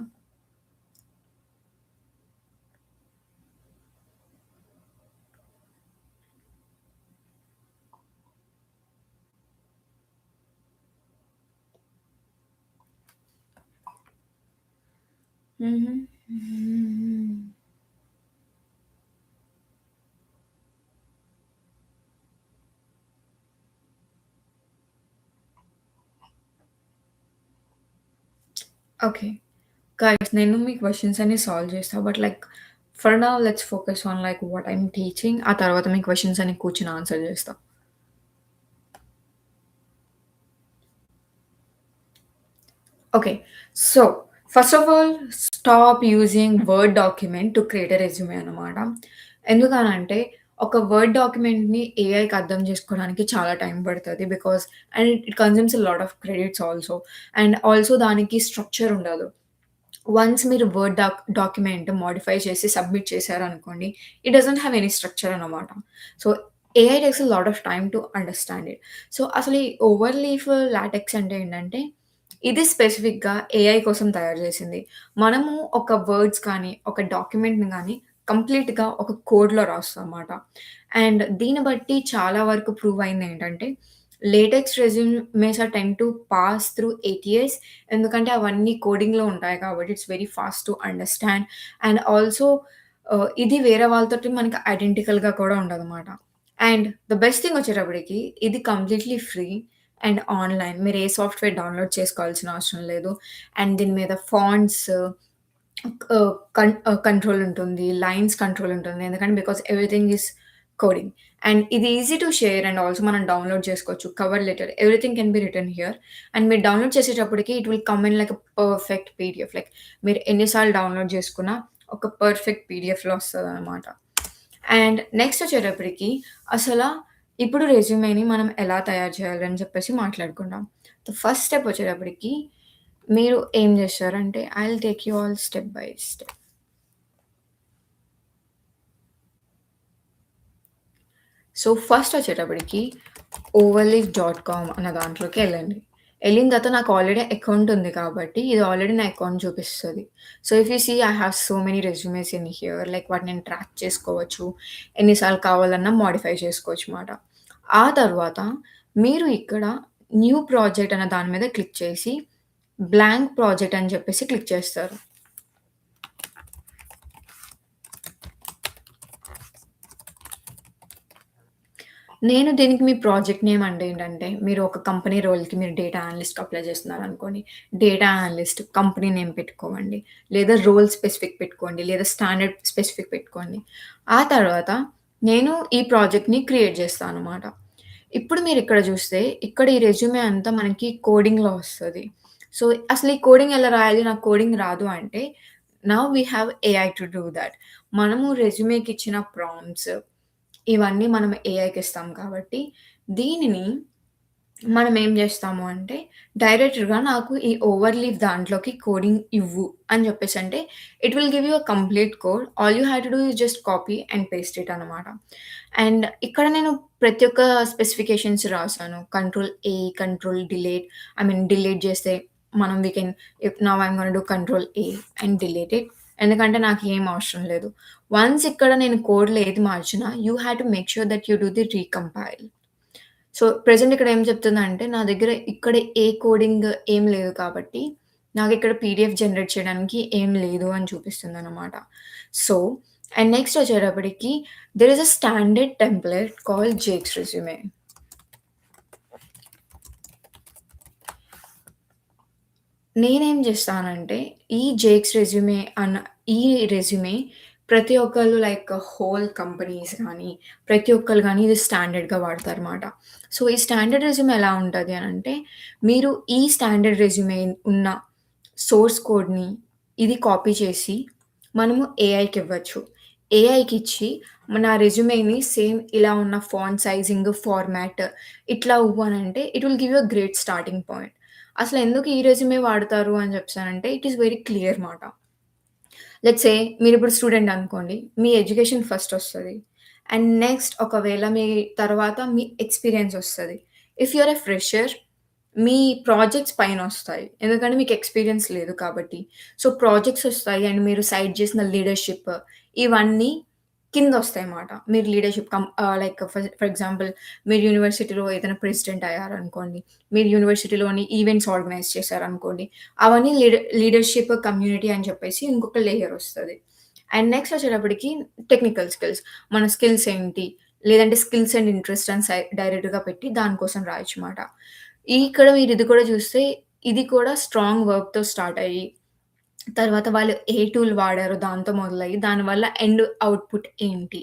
హుహు. హ్మ్. ఓకే. గైస్ నేను మీ క్వెషన్స్ అన్ని సాల్వ్ చేస్తా. But like for now let's focus on like what I am teaching. ఆ తర్వాత మీ క్వెషన్స్ అన్ని కూర్చొని ఆన్సర్ చేస్తా. Okay. So, first of all stop using word document to create a resume అన్నమాట. ఎందుకనంటే, ఒక వర్డ్ డాక్యుమెంట్‌ని ఏఐకి అర్థం చేసుకోవడానికి చాలా టైం పడతది. Because and it consumes a lot of credits also. And also దానికి స్ట్రక్చర్ ఉండదు. వన్స్ మీరు వర్డ్ డాక్యుమెంట్ మోడిఫై చేసి సబ్మిట్ చేశారనుకోండి, it doesn't have any structure అన్నమాట. So, AI takes a lot of time to understand it. So, అసలు ఈ ఓవర్‌లీఫ్ LaTeX అంటే ఏంటంటే, ఇది స్పెసిఫిక్‌గా ఏఐ కోసం తయారు చేసింది. మనము ఒక వర్డ్స్ కానీ, ఒక డాక్యుమెంట్‌ని గానీ కంప్లీట్‌గా ఒక కోడ్‌లో రాస్తామన్నమాట. అండ్ దీన్ని బట్టి చాలా వరకు ప్రూవ్ అయిందేంటంటే, LaTeX resumes are tend to pass through ATS. ఎందుకంటే అవన్నీ కోడింగ్‌లో ఉంటాయి కాబట్టి it's very fast to understand. And also ఇది వేరే వాళ్ళతోటి మనకి ఐడెంటికల్‌గా కూడా ఉండదనమాట. అండ్ ద బెస్ట్ థింగ్ వచ్చేటప్పటికి ఇది కంప్లీట్‌లీ ఫ్రీ అండ్ ఆన్‌లైన్. మీరు ఏ సాఫ్ట్‌వేర్ డౌన్‌లోడ్ చేసుకోవాల్సిన అవసరం లేదు. అండ్ దీని మీద ఫాంట్స్ కంట్రోల్ ఉంటుంది. లైన్స్ కంట్రోల్ ఉంటుంది. ఎందుకంటే because everything is coding. And ఇది easy to share and also మనం డౌన్‌లోడ్ చేసుకోవచ్చు. Cover letter everything can be written here. And మీరు డౌన్‌లోడ్ చేసేటప్పటికి it will come in like a perfect PDF. Like మీరు ఎన్ని సార్లు డౌన్‌లోడ్ చేసుకున్నా ఒక పర్ఫెక్ట్ పీడీఎఫ్‌లో వస్తదనమాట. అండ్ నెక్స్ట్ వచ్చేటప్పటికి అసల ఇప్పుడు రెజ్యూమేని మనం ఎలా తయారు చేయాలి అని చెప్పేసి మాట్లాడుకుందాం. ద ఫస్ట్ స్టెప్ వచ్చేటప్పటికి మీరు ఏం జేస్తారంటే I will take you all step by step. So, first వచ్చేటప్పటికి ఓవర్లీఫ్.కామ్ అన్న దాంట్లోకెళ్ళండి. ఎళ్ళిన తర్వాత నాకు ఆల్రెడీ అకౌంట్ ఉంది కాబట్టి, ఇది ఆల్రెడీ నా అకౌంట్ చూపిస్తది. So, if you see I have so many resumes in here like వాటిని నేను ట్రాక్ చేసుకోవచ్చు. ఎన్ని సార్లు కావాలన్నా మోడిఫై చేసుకోవచ్చు మాట. ఆ తర్వాత మీరు ఇక్కడ న్యూ ప్రాజెక్ట్ అన్న దాని మీద క్లిక్ చేసి, బ్లాంక్ ప్రాజెక్ట్ అని చెప్పేసి క్లిక్ చేస్తారు. నేను దీనికి మీ ప్రాజెక్ట్ నేమ్ అంటే ఏంటంటే, మీరు ఒక కంపెనీ రోల్‌కి మీరు డేటా అనలిస్ట్‌కి అప్లై చేస్తున్నారనుకోండి. డేటా అనలిస్ట్ కంపెనీ నేమ్ పెట్టుకోమండి. లేదా రోల్ స్పెసిఫిక్ పెట్టుకోండి. లేదా స్టాండర్డ్ స్పెసిఫిక్ పెట్టుకోండి. ఆ తర్వాత నేను ఈ ప్రాజెక్ట్‌ని క్రియేట్ చేస్తాననమాట. ఇప్పుడు మీరిక్కడ చూస్తే, ఇక్కడ ఈ రెజ్యూమే అంతా మనకి కోడింగ్‌లో వస్తది. సో, అసలు ఈ కోడింగ్ ఎలా రాయాలి? నాకు కోడింగ్ రాదు అంటే, now we have AI to do that. మనము రెజ్యూమేకి ఇచ్చిన ప్రాంప్ట్స్ ఇవన్నీ మనం ఏఐకి ఇస్తాం కాబట్టి, దీనిని మనం ఏం జేస్తాము అంటే, డైరెక్ట్‌గా నాకు ఈ ఓవర్‌లీఫ్ దాంట్లోకి కోడింగ్ ఇవ్వు అని జెప్పేసంటే, it will give you a complete code. All you have to do is just copy and paste it అనమాట. అండ్ ఇక్కడ నేను ప్రతి ఒక్క స్పెసిఫికేషన్స్ రాసాను. Control A, control delete delete జేస్తే మనం we can now I'm gonna do control A and delete it. ఎందుకంటే నాకేం అవసరం లేదు. వన్స్ ఇక్కడ నేను కోడ్‌లో ఏది మార్చినా, you have to make sure that you do the recompile. So, present ఇక్కడ ఏం చెప్తుందంటే, నా దగ్గర ఇక్కడ ఏ కోడింగ్ ఏం లేదు కాబట్టి, నాకిక్కడ పీడీఎఫ్ జనరేట్ చేయడానికి ఏం లేదు అని చూపిస్తుందనమాట. సో, అండ్ నెక్స్ట్ వచ్చేటప్పటికి there is a standard template called Jake's resume. నేనేం జేస్తానంటే, ఈ జేక్స్ రెజ్యూమే అన్న ఈ రెజ్యూమే ప్రతి ఒక్కళ్ళు లైక్ హోల్ కంపెనీస్ గానీ, ప్రతి ఒక్కళ్ళు గానీ ఇది స్టాండర్డ్‌గా వాడతారనమాట. సో, ఈ స్టాండర్డ్ రెజ్యూమే ఎలా ఉంటది అనంటే, మీరు ఈ స్టాండర్డ్ రెజ్యూమే ఉన్న సోర్స్ కోడ్‌ని ఇది కాపీ చేసి, మనము ఏఐకివ్వచ్చు. ఏఐకిచ్చి నా రెజ్యూమేని సేమ్ ఇలా ఉన్న ఫాంట్ సైజింగ్, ఫార్మాట్ ఇట్లా ఇవ్వు అనంటే, it will give you a great starting point. అసలెందుకు ఈ రెజ్యూమే వాడతారు అని చెప్పేసనంటే, ఇట్ ఈస్ వెరీ క్లియర్ మాట. లెట్స్ సే మీరిప్పుడు స్టూడెంట్ అనుకోండి. మీ ఎడ్యుకేషన్ ఫస్ట్ ఒస్తది. అండ్ నెక్స్ట్ ఒకవేళ మీ తర్వాత మీ ఎక్స్‌పీరియన్స్ ఒస్తది. If you are a fresher మీ ప్రాజెక్ట్స్ పైనొస్తాయి. ఎందుకంటే మీకు ఎక్స్‌పీరియన్స్ లేదు కాబట్టి. సో, ప్రాజెక్ట్స్ ఒస్తాయి అండ్ మీరు సైడ్ చేసిన లీడర్‌షిప్ ఇవన్నీ కిందొస్తాయన్నమాట. మీరు లైక్ ఫర్ ఎగ్జాంపుల్ మీరు యూనివర్సిటీలో ఏదైనా ప్రెసిడెంట్ అయ్యారనుకోండి. మీరు యూనివర్సిటీలోని ఈవెంట్స్ ఆర్గనైజ్ చేశారనుకోండి. అవన్నీ లీడర్‌షిప్ కమ్యూనిటీ అని చెప్పేసి ఇంకొక లేయర్ ఒస్తది. అండ్ నెక్స్ట్ వచ్చేటప్పటికి టెక్నికల్ స్కిల్స్. మన స్కిల్స్ ఏంటి? లేదంటే స్కిల్స్ అండ్ ఇంట్రెస్ట్ అని డైరెక్ట్‌గా పెట్టి దాని కోసం రాయొచ్చుమాట. ఇక్కడ మీరు ఇది కూడా చూస్తే ఇది కూడా స్ట్రాంగ్ వర్బ్‌తో స్టార్ట్ అయ్యి తర్వాత వాళ్ళు ఏ టూల్ వాడారో దాంతో మొదలయ్యి, దానివల్ల ఎండ్ ఔట్‌పుట్ ఏంటి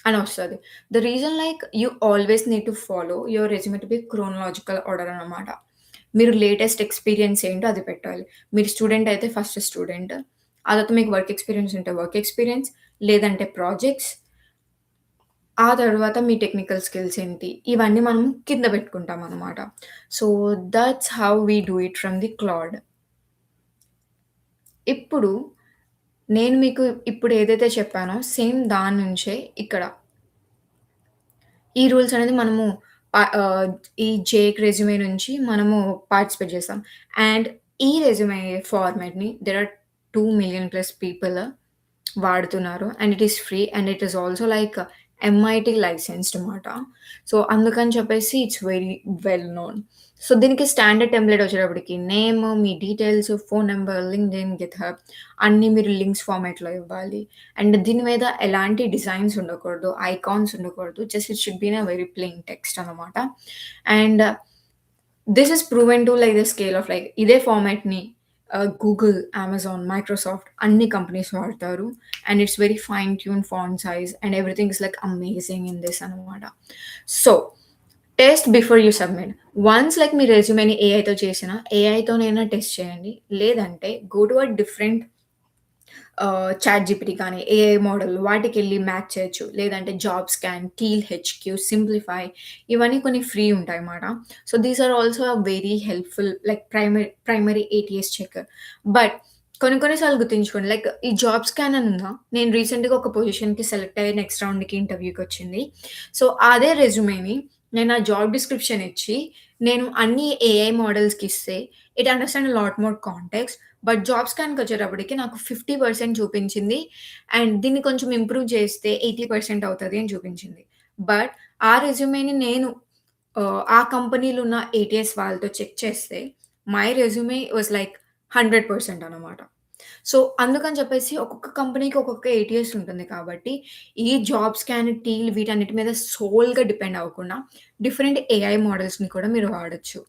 అనొస్తది. The reason like you always need to follow your resume to be chronological order అనమాట. మీరు లేటెస్ట్ ఎక్స్‌పీరియన్స్ ఏంటో అది పెట్టాలి. మీరు స్టూడెంట్ అయితే ఫస్ట్ స్టూడెంట్. ఆ తర్వాత మీకు వర్క్ ఎక్స్‌పీరియన్స్ ఉంటే వర్క్ ఎక్స్‌పీరియన్స్, లేదంటే ప్రాజెక్ట్స్, ఆ తర్వాత మీ టెక్నికల్ స్కిల్స్ ఏంటి, ఇవన్నీ మనం కింద పెట్టుకుంటామనమాట. So, that's how we do it from the Claude. ఇప్పుడు నేను మీకు ఇప్పుడు ఏదైతే చెప్పానో సేమ్ దాని నుంచే ఇక్కడ ఈ రూల్స్ అనేది మనము ఆహ్, ఈ జేక్ రెజ్యూమే నుంచి మనము పార్టిసిపేట్ చేస్తాం. అండ్ ఈ రెజ్యూమే ఫార్మాట్‌ని దేర్ ఆర్ 2,000,000+ పీపుల్ వాడుతున్నారు. And it is free and it is also like MIT licensed మాట. సో, అందుకని చెప్పేసి it's very well known. So, దీనికి స్టాండర్డ్ టెంప్లేట్ వచ్చేటప్పటికి నేమ్, మీ details, phone number, LinkedIn, GitHub అన్నీ మీరు లింక్స్ ఫార్మాట్‌లో ఇవ్వాలి. అండ్ దీని మీద ఎలాంటి డిజైన్స్ ఉండకూడదు. ఐకాన్స్ ఉండకూడదు. Just it should be in a very plain text అన్నమాట. And this is proven to like the scale of like ఇదే ఫార్మాట్‌ని గూగుల్, అమెజాన్, మైక్రోసాఫ్ట్ అన్ని కంపెనీస్ వాడతారు. And it's very fine tune font size and everything is like amazing in this అన్నమాట. So, test before you submit. Once like మీ రెజ్యూమేని ఏఐతో చేసినా, ఏఐతోనైనా టెస్ట్ చేయండి. లేదంటే go to a different chat GPT కానీ, ఏఐ మోడల్ వాటికెళ్ళి మ్యాచ్ చేయొచ్చు. లేదంటే Jobscan, Teal HQ, Simplify ఇవన్నీ కొన్ని ఫ్రీ ఉంటాయన్నమాట. So, these are also very helpful like primary ATS checker. But కొన్ని కొన్ని సార్లు గుర్తుంచుకోండి. లైక్ ఈ జాబ్ స్కాన్ అని ఉందా? నేను రీసెంట్‌గా ఒక పొజిషన్‌కి సెలెక్ట్ అయ్యి నెక్స్ట్ రౌండ్‌కి ఇంటర్వ్యూకొచ్చింది. సో, అదే రెజ్యూమేని నేను ఆ జాబ్ డిస్క్రిప్షన్ ఇచ్చి, నేను అన్ని ఏఐ మోడల్స్‌కిస్తే it understand a lot more context. But job స్కాన్‌కొచ్చేటప్పటికి నాకు 50% చూపించింది. అండ్ దీన్ని కొంచెం ఇంప్రూవ్ చేస్తే 80% అవుతది అని చూపించింది. బట్ ఆ రెజ్యూమేని నేను ఆ కంపెనీలో ఉన్న ఏటీఎస్ వాళ్ళతో చెక్ చేస్తే మై రెజ్యూమే వాస్ లైక్ 100% అనమాట. సో, అందుకని చెప్పేసి ఒక్కొక్క కంపెనీకి ఒక్కొక్క ఏటీఎస్ ఉంటుంది కాబట్టి, ఈ జాబ్ స్కాన్, టీల్ వీటన్నిటి మీద సోల్‌గా డిపెండ్ అవ్వకుండా డిఫరెంట్ ఏఐ మోడల్స్‌ని కూడా మీరు వాడొచ్చు.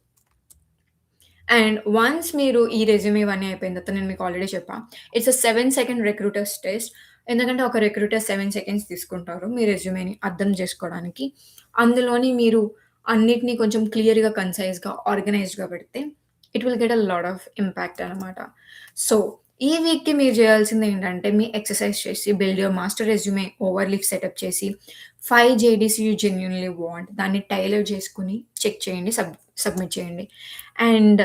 అండ్ వన్స్ మీరు ఈ రెజ్యూమే ఇవన్నీ అయిపోయిన తర్వాత నేను మీకు ఆల్రెడీ చెప్పా. It's a 7 second recruiters test. ఎందుకంటే ఒక రిక్రూటర్ 7 సెకండ్స్ తీసుకుంటారు మీ రెజ్యూమేని అర్థం చేసుకోవడానికి. అందులోని మీరు అన్నిటిని కొంచెం క్లియర్‌గా, కన్సైజ్‌గా, ఆర్గనైజ్డ్‌గా పెడితే it will get a lot of impact అనమాట. సో, ఈ వీక్‌కి మీరు చేయాల్సిందేంటంటే మీ ఎక్సర్సైజ్ చేసి build your master resume Overleaf setup చేసి 5 జేడీస్ యూ జెన్యూన్‌లీ వాంట్ దాన్ని టైలర్ చేసుకొని చెక్ చేయండి. సబ్మిట్ చేయండి. And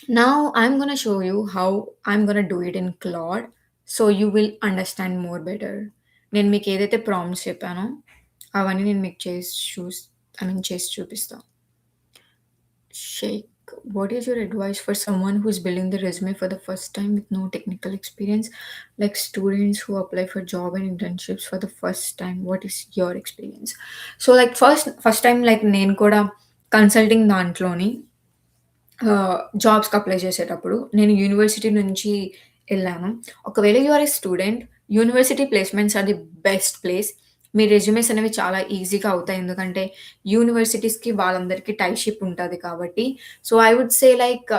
now I'm gonna show you how I'm gonna do it in Claude, so you will understand more better. నేను మీకు ఏదైతే prompts చెప్పానో అవన్నీ నేను మీకు చేసి చూపిస్తా. Sheikh, what is your advice for someone who's building the resume for the first time with no technical experience, like students who apply for job and internships for the first time? What is your experience? So like first time like నేను కూడా consulting దాంట్లోని జాబ్స్‌కి apply చేసేటప్పుడు నేను university నుంచి ఎళ్ళాను. ఒకవేళ you are a student, university placements are the best place. మీ రెజ్యూమేస్ అనేవి చాలా ఈజీగా అవుతాయి. ఎందుకంటే యూనివర్సిటీస్‌కి వాళ్ళందరికీ టైషిప్ ఉంటది కాబట్టి. So, I would say like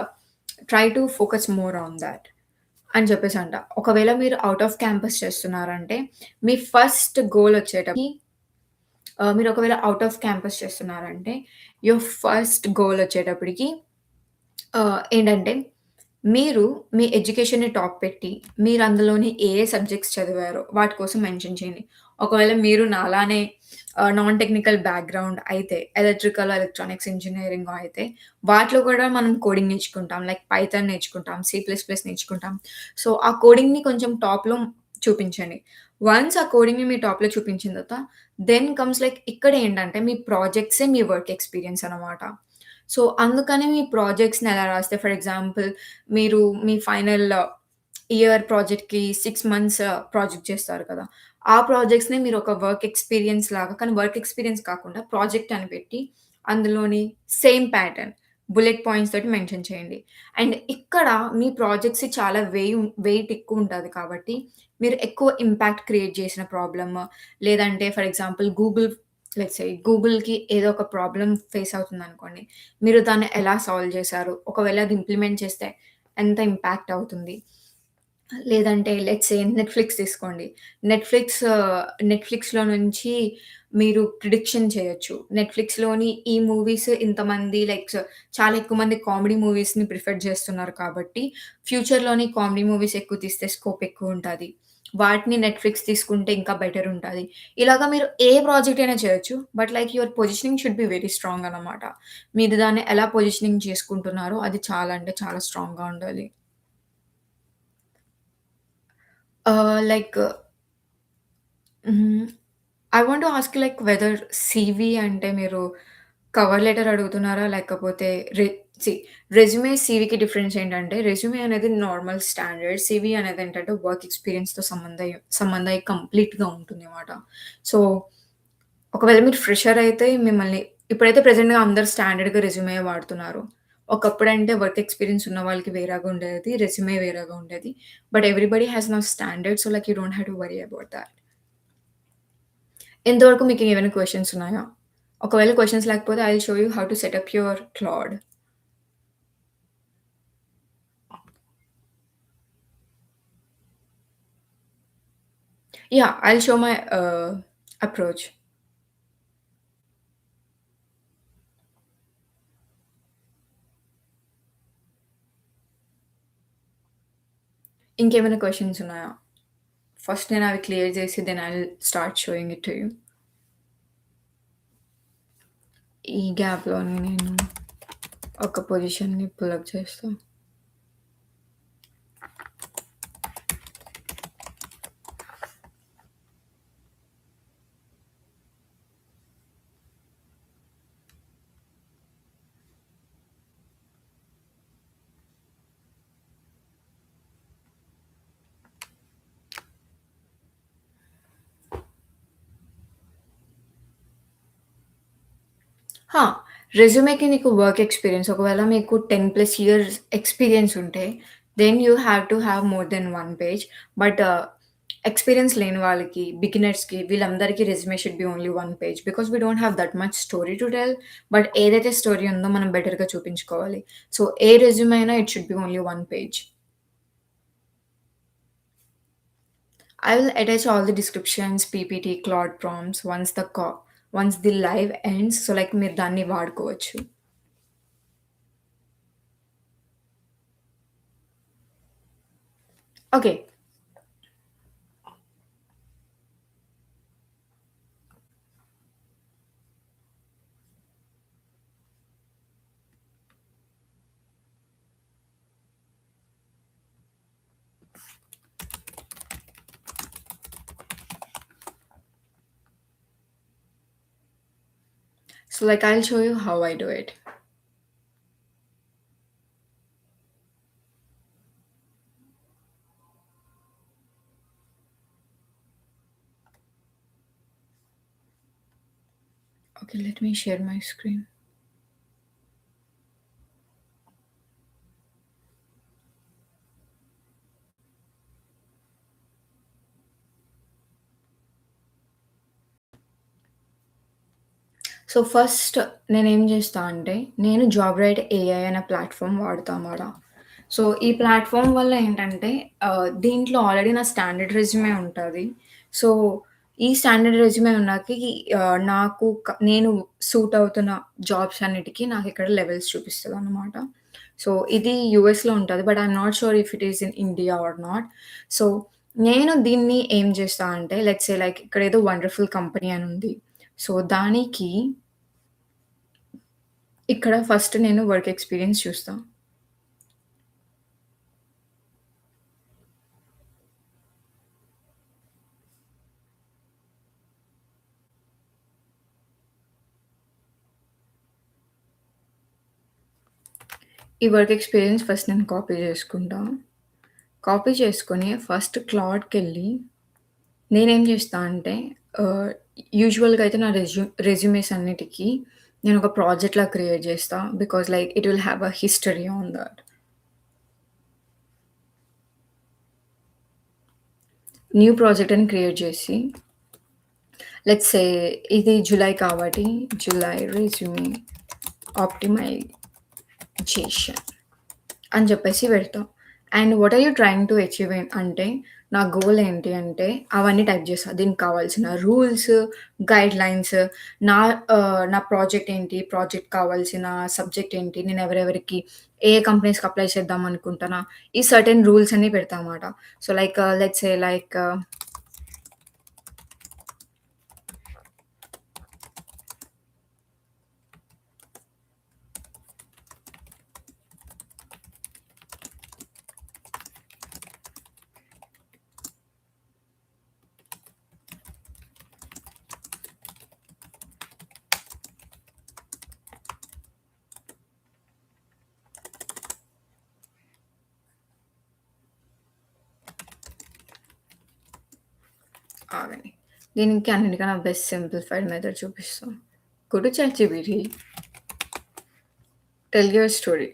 try to focus more on that అని చెప్పేసంట. ఒకవేళ మీరు ఔట్ ఆఫ్ క్యాంపస్ చేస్తున్నారంటే మీ ఫస్ట్ గోల్ వచ్చేటప్పటికి మీరు ఒకవేళ ఔట్ ఆఫ్ క్యాంపస్ చేస్తున్నారంటే యువర్ ఫస్ట్ గోల్ వచ్చేటప్పటికి ఏంటంటే, మీరు మీ ఎడ్యుకేషన్‌ని టాప్ పెట్టి, మీరు అందులోని ఏ ఏ సబ్జెక్ట్స్ చదివారో వాటి కోసం మెన్షన్ చేయండి. ఒకవేళ మీరు నాలానే నాన్ టెక్నికల్ బ్యాక్‌గ్రౌండ్ అయితే, ఎలక్ట్రికల్, ఎలక్ట్రానిక్స్ ఇంజినీరింగో అయితే, వాటిలో కూడా మనం కోడింగ్ నేర్చుకుంటాం. లైక్ పైథాన్ నేర్చుకుంటాం, సి ప్లస్ ప్లస్ నేర్చుకుంటాం. సో, ఆ కోడింగ్‌ని కొంచెం టాప్‌లో చూపించండి. వన్స్ ఆ కోడింగ్‌ని మీ టాప్‌లో చూపించిన తర్వాత, దెన్ కమ్స్ లైక్ ఇక్కడేంటంటే, మీ ప్రాజెక్ట్సే మీ వర్క్ ఎక్స్‌పీరియన్స్ అనమాట. సో, అందుకని మీ ప్రాజెక్ట్స్‌ని ఎలా రాస్తే ఫర్ ఎగ్జాంపుల్ మీరు మీ ఫైనల్ ఇయర్ ప్రాజెక్ట్‌కి 6 మంత్స్ ప్రాజెక్ట్ చేస్తారు కదా! ఆ ప్రాజెక్ట్స్‌ని మీరు ఒక వర్క్ ఎక్స్‌పీరియన్స్ లాగా కానీ వర్క్ ఎక్స్‌పీరియన్స్ కాకుండా ప్రాజెక్ట్ అని పెట్టి అందులోని సేమ్ ప్యాటర్న్ బుల్లెట్ పాయింట్స్ తోటి మెన్షన్ చేయండి. అండ్ ఇక్కడ మీ ప్రాజెక్ట్స్‌కి చాలా వెయిట్ ఎక్కువుంటది కాబట్టి మీరు ఎక్కువ ఇంపాక్ట్ క్రియేట్ చేసిన ప్రాబ్లమ్ లేదంటే ఫర్ ఎగ్జాంపుల్ లెట్స్ సే గూగుల్‌కి ఏదో ఒక ప్రాబ్లమ్ ఫేస్ అవుతుందనుకోండి. మీరు దాన్ని ఎలా సాల్వ్ చేశారు? ఒకవేళ అది ఇంప్లిమెంట్ చేస్తే ఎంత ఇంపాక్ట్ అవుతుంది? లేదంటే లెట్స్ సే నెట్‌ఫ్లిక్స్ తీసుకోండి. నెట్‌ఫ్లిక్స్‌లో నుంచి మీరు ప్రిడిక్షన్ చేయొచ్చు. నెట్‌ఫ్లిక్స్‌లోని ఈ మూవీస్ ఇంతమంది చాలా ఎక్కువ మంది కామెడీ మూవీస్‌ని ప్రిఫర్ చేస్తున్నారు కాబట్టి, ఫ్యూచర్‌లోని కామెడీ మూవీస్ ఎక్కువ తీస్తే స్కోప్ ఎక్కువుంటది. వాటిని నెట్‌ఫ్లిక్స్ తీసుకుంటే ఇంకా బెటర్ ఉంటది. ఇలాగ మీరు ఏ ప్రాజెక్ట్ అయినా చేయొచ్చు. But like your positioning should be very strong అన్నమాట. మీరు దాన్ని ఎలా పొజిషనింగ్ చేసుకుంటున్నారో అది చాలా అంటే చాలా స్ట్రాంగ్‌గా ఉండాలి. Like hmm. I want to ask like whether CV అంటే మీరు కవర్ లెటర్ అడుగుతున్నారా? లేకపోతే రె సీ రెజ్యూమే, సీవీకి డిఫరెన్స్ ఏంటంటే, రెజ్యూమే అనేది నార్మల్ స్టాండర్డ్. సీవీ అనేదేంటంటే వర్క్ ఎక్స్‌పీరియన్స్‌తో సంబంధం కంప్లీట్‌గా ఉంటుందన్నమాట. సో, ఒకవేళ మీరు ఫ్రెషర్ అయితే మిమ్మల్ని ఇప్పుడైతే ప్రెజెంట్‌గా అందరూ స్టాండర్డ్‌గా రెజ్యూమే వాడుతున్నారు. ఒకప్పుడంటే వర్క్ ఎక్స్‌పీరియన్స్ ఉన్న వాళ్ళకి వేరేగా ఉండేది. రెజ్యూమే వేరేగా ఉండేది. But everybody has now standard. So, like you don't have to worry about that. ఇంతవరకు మీకేమైనా క్వెషన్స్ ఉన్నాయా? ఒకవేళ క్వెషన్స్ లేకపోతే I will show you how to set up your Claude. Yeah! I will show my approach. ఇంకేమైనా questions ఉన్నాయా? First నేను అవి clear చేసి then I will start showing it to you. ఈ గ్యాప్‌లోనే నేను ఒక పొజిషన్‌ని పుల్ అప్ చేస్తా. ఆ! రెజ్యూమేకి నీకు వర్క్ ఎక్స్‌పీరియన్స్ ఒకవేళ మీకు 10+ ఇయర్స్ ఎక్స్‌పీరియన్స్ ఉంటే, then you have to have more then 1 page. But experience లేని వాళ్ళకి, బిగినర్స్‌కి వీళ్ళందరికీ resume should be only 1 page. Because we don't have that much story to tell. But ఏదైతే స్టోరీ ఉందో మనం బెటర్‌గా చూపించుకోవాలి. సో, ఏ రెజ్యూమే అయినా it should be only 1 page. I will attach all the descriptions, PPT, Claude prompts once the live ends. So like మీరు దాన్ని వాడుకోవచ్చు. Okay. So like I'll show you how I do it. Okay, let me share my screen. So first నేనేం చేస్తా అంటే, నేను job right AI అనే platform వాడతా మాట. సో ఈ ప్లాట్‌ఫార్మ్ వల్ల ఏంటంటే దీంట్లో ఆల్రెడీ నా స్టాండర్డ్ రెజ్యూమే ఉంటది. సో ఈ స్టాండర్డ్ రెజ్యూమే ఉన్నాకి నాకు నేను సూట్ అవుతున్న జాబ్స్ అన్నిటికి నాకిక్కడ లెవెల్స్ చూపిస్తదనమాట. సో ఇది యూఎస్‌లో ఉంటది. But I'm not sure if it is in India or not. So నేను దీన్ని ఏం చేస్తా అంటే లెట్స్ సే లైక్ ఇక్కడేదో వండర్‌ఫుల్ కంపెనీ అని ఉంది. సో దానికి ఇక్కడ ఫస్ట్ నేను వర్క్ ఎక్స్‌పీరియన్స్ చూస్తా. ఈ వర్క్ ఎక్స్‌పీరియన్స్ ఫస్ట్ నేను కాపీ చేసుకుంటా. కాపీ చేసుకొని ఫస్ట్ క్లాడ్‌కెళ్ళి నేనేం చేస్తా అంటే ఆహ్, యూజువల్‌గా అయితే నా రెజ్యూమేస్ అన్నిటికి నేనొక ప్రాజెక్ట్‌లా క్రియేట్ చేస్తా. Because like it will have a history on that. New project అని క్రియేట్ చేసి లెట్స్ సే ఇది జులై కాబట్టి జులై రెజ్యూమే ఆప్టిమైజేషన్ అని చెప్పేసి పెడతా. And what are you trying to achieve అంటే, నా గోల్ ఏంటి అంటే, అవన్నీ టైప్ చేస్తా. దీనికి కావాల్సిన రూల్స్, గైడ్‌లైన్స్, నా ప్రాజెక్ట్ ఏంటి, ప్రాజెక్ట్ కావాల్సిన సబ్జెక్ట్ ఏంటి, నేను ఎవరెవరికి ఏ కంపెనీస్‌కి అప్లై చేద్దాం అనుకుంటున్నా, ఈ సర్టెన్ రూల్స్ అన్నీ పెడతా మాట. So, like let's say like ఆగండి. దీనికి అన్నిటికన్నా బెస్ట్ సింప్లిఫైడ్ మెథడ్ చూపిస్తా. Go to ChatGPT, tell your story.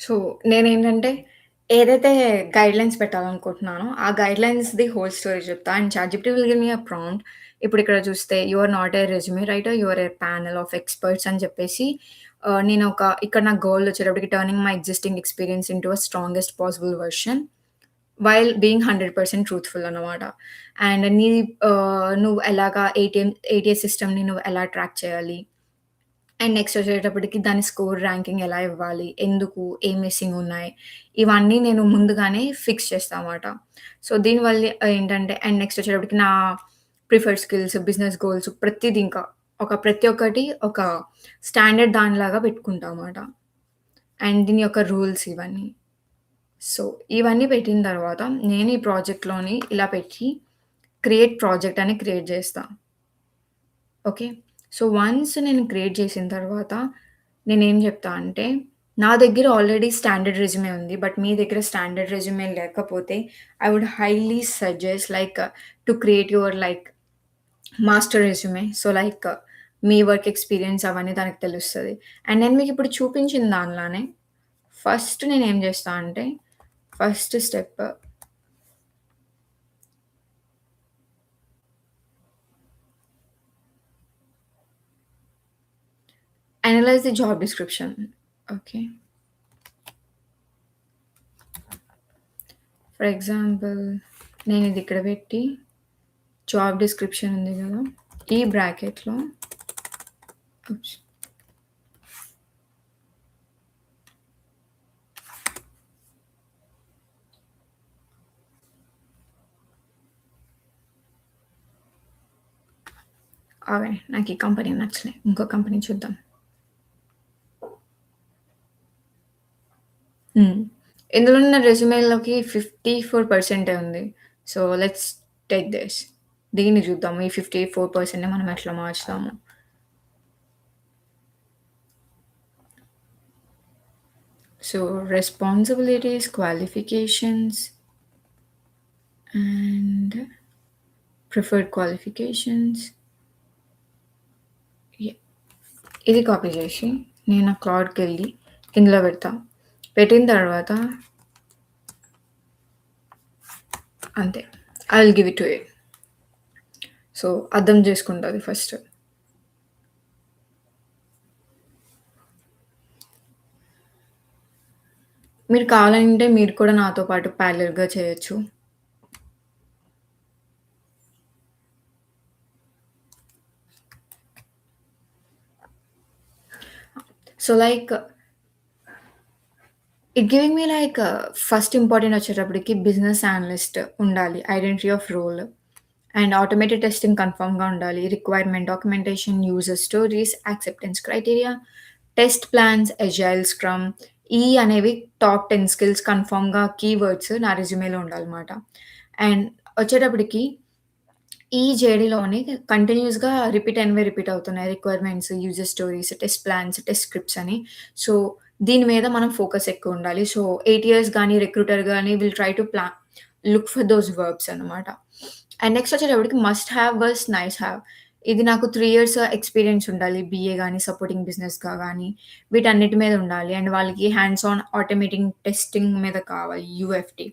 So, నేనేంటంటే ఏదైతే గైడ్‌లైన్స్ పెట్టాలనుకుంటున్నానో, ఆ గైడ్‌లైన్స్‌ది హోల్ స్టోరీ చెప్తా. And ChatGPT will give me a prompt. ఇప్పుడిక్కడ చూస్తే you are not a resume writer, you are a panel of experts అని చెప్పేసి నేనొక ఇక్కడ నా గోల్ వచ్చేటప్పటికి turning my existing experience into a strongest possible version while being 100% truthful అన్నమాట. And నువ్వు ఎలాగా ఏటీఎస్ సిస్టమ్‌ని నువ్వు ఎలా ట్రాక్ చేయాలి? అండ్ నెక్స్ట్ వచ్చేటప్పటికి దాని స్కోర్ ర్యాంకింగ్ ఎలా ఇవ్వాలి? ఎందుకు? ఏం మిస్సింగ్ ఉన్నాయి? ఇవన్నీ నేను ముందుగానే ఫిక్స్ చేస్తా మాట. సో, దీనివల్ల ఏంటంటే అండ్ నెక్స్ట్ వచ్చేటప్పటికి నా ప్రిఫర్డ్ స్కిల్స్, బిజినెస్ గోల్స్ ప్రతీది ఇంకా ప్రతి ఒక్కటి ఒక స్టాండర్డ్ దానిలాగా పెట్టుకుంటా మాట. అండ్ దీని యొక్క రూల్స్ ఇవన్నీ. సో, ఇవన్నీ పెట్టిన తర్వాత నేను ఈ ప్రాజెక్ట్‌లోని ఇలా పెట్టి క్రియేట్ ప్రాజెక్ట్ అని క్రియేట్ చేస్తా. ఓకే. సో, వన్స్ నేను క్రియేట్ చేసిన తర్వాత నేనేం జెప్తా అంటే, నా దగ్గర ఆల్రెడీ స్టాండర్డ్ రెజ్యూమే ఉంది. బట్ మీ దగ్గర స్టాండర్డ్ రెజ్యూమే లేకపోతే I would highly suggest to create your master resume. So, మీ వర్క్ ఎక్స్‌పీరియన్స్ అవన్నీ దానికి తెలుస్తది. అండ్ నేను మీకిప్పుడు చూపించిన దానిలానే ఫస్ట్ నేనేం జేస్తా అంటే, first step analyse the job description. Okay. For example నేనిది ఇక్కడ పెట్టి జాబ్ డిస్క్రిప్షన్ ఉంది గదా! ఈ బ్రాకెట్‌లో ఉప్స్. ఆగండి. నాకీ కంపెనీ నచ్చలే. ఇంకో కంపెనీ చూద్దాం. హ్మ్. ఇందులో నా రెజ్యూమే‌లోకి 54% ఉంది. So, let's take this. దీన్ని చూద్దాం. ఈ 54% మనం ఎట్లా మార్చుతామో. So, responsibilities, qualifications and preferred qualifications. Yeah! ఇది కాపీ చేసి నేను నా క్లౌడ్‌కెళ్ళి ఇందులో పెడతా. పెట్టిన తర్వాత అంతే. I will give it to you. So, అర్థం చేసుకుంటది ఫస్ట్. మీరు కావాలంటే మీరు కూడా నాతో పాటు ప్యారలెల్‌గా చేయొచ్చు. So, it giving me first important వచ్చేటప్పటికి బిజినెస్ అనలిస్ట్ ఉండాలి. Identity of role and automated testing కన్ఫర్మ్‌గా ఉండాలి. Requirement documentation, user stories, acceptance criteria, test plans, agile, scrum ఈ అనేవి టాప్ 10 స్కిల్స్ కన్ఫర్మ్‌గా కీవర్డ్స్ నా రెజ్యూమేలో ఉండాలన్నమాట. అండ్ వచ్చేటప్పటికి ఈ జేడీలోని కంటిన్యూయస్‌గా రిపీట్ అవుతున్నాయి. Requirements, user stories, test plans, test scripts అని. సో, దీని మీద మనం ఫోకస్ ఎక్కువుండాలి. సో, ఏటీఎస్ గాని, రిక్రూటర్ గాని will try to look for those verbs అన్నమాట. అండ్ నెక్స్ట్ వచ్చేటప్పటికి must have versus nice have. ఇది నాకు 3 ఇయర్స్ ఎక్స్‌పీరియన్స్ ఉండాలి. బీఏ గాని, సపోర్టింగ్ బిజినెస్‌గా గాని వీటన్నిటి మీద ఉండాలి. అండ్ వాళ్ళకి హ్యాండ్స్ ఆన్ ఆటోమేటింగ్ టెస్టింగ్ మీద కావాలి యూఎఫ్‌టీ.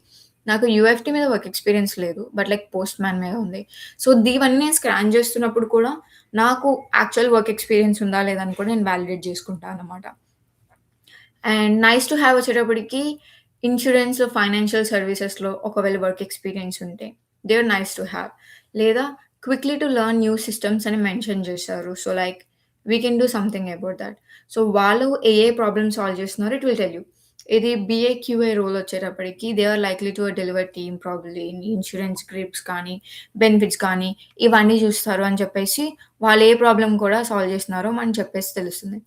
నాకు యూఎఫ్‌టీ మీద వర్క్ ఎక్స్‌పీరియన్స్ లేదు. బట్ పోస్ట్ మ్యాన్ మీద ఉంది. సో, ఇవన్నీ స్కాన్ చేస్తున్నప్పుడు కూడా నాకు యాక్చువల్ వర్క్ ఎక్స్‌పీరియన్స్ ఉందా? లేదా? అని కూడా నేను వాలిడేట్ చేసుకుంటా అన్నమాట. అండ్ నైస్ టు హావ్ వచ్చేటప్పటికి ఇన్స్యూరెన్స్, ఫైనాన్షియల్ సర్వీసెస్‌లో ఒకవేళ వర్క్ ఎక్స్‌పీరియన్స్ ఉంటే they are nice to have. లేదా quickly to learn new systems అని మెన్షన్ చేశారు. So, we can do something about that. So, వాళ్ళు ప్రాబ్లమ్ సాల్వ్ చేస్తున్నారో ఇట్ విల్ టెల్ యూ. ఇది బీఏ, క్యూఏ రోల్ వచ్చేటప్పటికి they are likely to deliver team probably insurance grips కానీ, benefits కానీ ఇవన్నీ చూస్తారు అని చెప్పేసి వాళ్ళు ప్రాబ్లమ్ కూడా సాల్వ్ చేస్తున్నారో అని చెప్పేసి తెలుస్తుంది.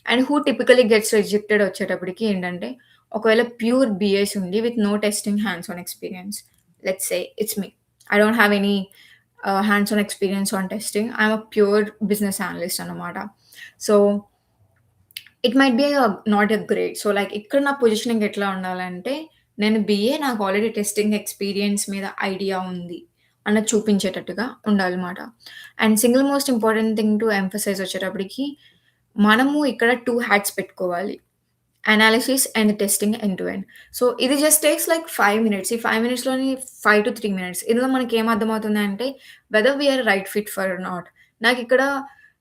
And who typically gets rejected వచ్చేటప్పటికి ఏంటంటే, ఒకవేళ ప్యూర్ బీఎస్ ఉండి with no testing hands on experience. Let's say it's me. I don't have any hands on experience on testing. I am a pure business analyst అన్నమాట. So, it might be not a great. So, ఇక్కడ నా positioning ఎట్లా ఉండాలంటే, నేను BA నాకు already testing experience మీద idea ఉంది అన్నది చూపించేటట్టుగా ఉండాలన్నమాట. And single most important thing to emphasize వచ్చేటప్పటికి, మనము ఇక్కడ 2 హ్యాట్స్ పెట్టుకోవాలి. Analysis and testing end to end. So, ఇది జస్ట్ టేక్స్ లైక్ 5 మినిట్స్. ఈ 5 మినిట్స్‌లోని 5-3 మినిట్స్. ఇందులో మనకేం అర్థమవుతుందంటే whether we are right fit for not. నాకిక్కడ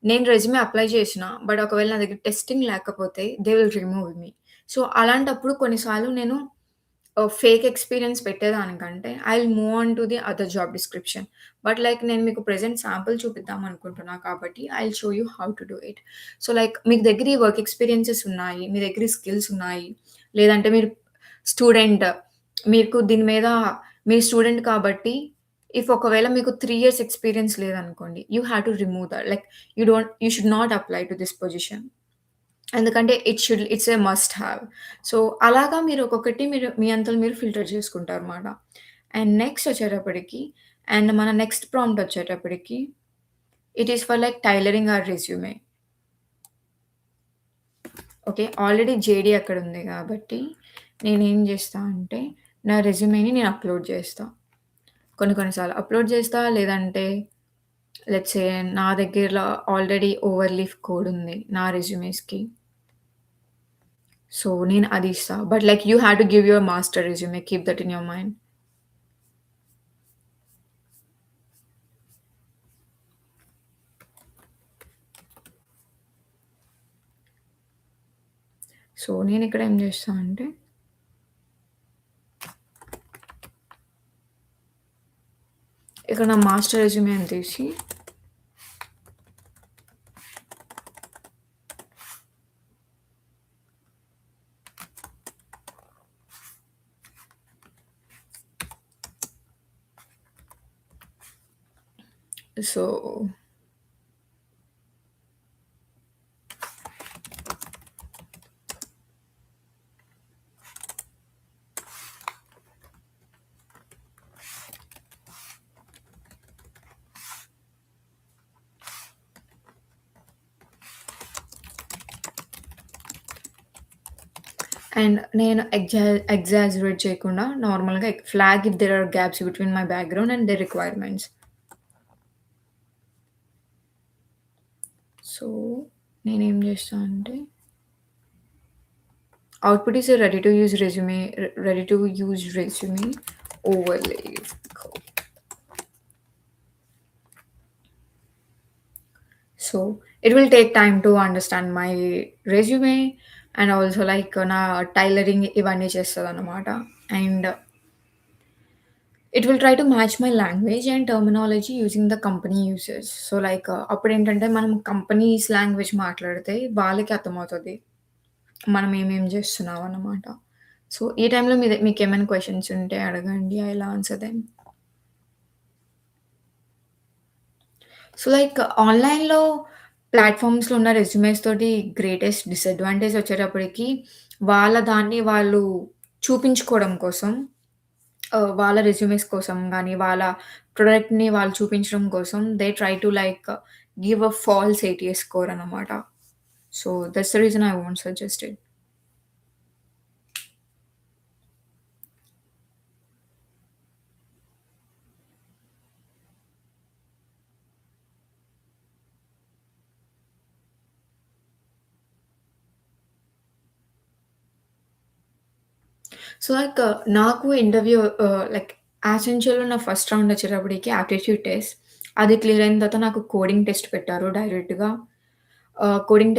నేను రెజ్యూమే అప్లై చేసిన. బట్ ఒకవేళ నా దగ్గర టెస్టింగ్ లేకపోతే they will remove me. So, అలాంటప్పుడు కొన్నిసార్లు నేను ఫేక్ ఎక్స్‌పీరియన్స్ పెట్టేదానికంటే I will move on to the other job description. But like నేను మీకు ప్రెజెంట్ శాంపుల్ చూపిద్దాం అనుకుంటున్నా కాబట్టి I will show you how to do it. So, like మీకు దగ్గర ఈ వర్క్ ఎక్స్‌పీరియన్సెస్ ఉన్నాయి. మీ దగ్గర ఈ స్కిల్స్ ఉన్నాయి. లేదంటే మీరు స్టూడెంట్. మీకు దీని మీద మీరు స్టూడెంట్ కాబట్టి ఒకవేళ మీకు 3 ఇయర్స్ ఎక్స్‌పీరియన్స్ లేదనుకోండి. You have to remove that. Like you should not apply to this position. ఎందుకంటే it's a must have. So, అలాగా మీరు ఒక్కొక్కటి మీ అంతలో మీరు ఫిల్టర్ చేసుకుంటారన్నమాట. అండ్ నెక్స్ట్ వచ్చేటప్పటికి మన నెక్స్ట్ ప్రాంప్ట్ వచ్చేటప్పటికి it is for like tailoring our resume. Okay. Already JD అక్కడ ఉంది కాబట్టి నేనేం చేస్తా అంటే నా రెజ్యూమేని నేను అప్‌లోడ్ చేస్తా. కొన్ని కొన్ని సార్లు అప్‌లోడ్ చేస్తా. లేదంటే లెట్స్ సే నా దగ్గర ఆల్రెడీ ఓవర్‌లీఫ్ కోడ్ ఉంది నా రెజ్యూమేస్‌కి. సో, నేను అది ఇస్తా. But like you have to give your master resume. Keep that in your mind. So, నేనిక్కడ ఏం చేస్తా అంటే ఇక్కడ నా మాస్టర్ రెజ్యూమే అని తీసి సో, అండ్ నేను ఎగ్జాజరేట్ చేయకుండా నార్మల్‌గా flag if there are gaps between my background and the requirements. So, నేనేం చేస్తా అంటే output is a ready to use resume Overleaf. So, it will take time to understand my resume and also like నా tailoring ఇవన్నీ చేస్తదనమాట. And it will try to match my language and terminology using the company uses. So, like అప్పుడేంటంటే మనం companies language మాట్లాడితే వాళ్ళకి అర్థమవుతది. మనం ఏమేం జేస్తున్నామన్నమాట. So, ఈ టైంలో మీకేమైనా క్వెషన్స్ ఉంటే అడగండి. I will answer them. So, like ఆన్‌లైన్‌లో ప్లాట్‌ఫార్మ్స్‌లో ఉన్న రెజ్యూమేస్ తోటి గ్రేటెస్ట్ డిసడ్వాంటేజ్ వచ్చేటప్పటికి దాన్ని వాళ్ళు చూపించుకోవడం కోసం వాళ్ళ రెజ్యూమేస్ కోసం గాని, వాళ్ళ ప్రొడక్ట్‌ని వాళ్ళు చూపించడం కోసం they try to like give a false ATS score అన్నమాట. So, that's the reason I won't suggest it. So, like నాకు ఇంటర్వ్యూ లైక్ యాసెన్షియర్‌లో నా ఫస్ట్ రౌండ్ వచ్చేటప్పటికి ఆప్టిట్యూడ్ టెస్ట్. అది క్లియర్ అయిన తర్వాత నాకు కోడింగ్ టెస్ట్ పెట్టారు డైరెక్ట్‌గా. Coding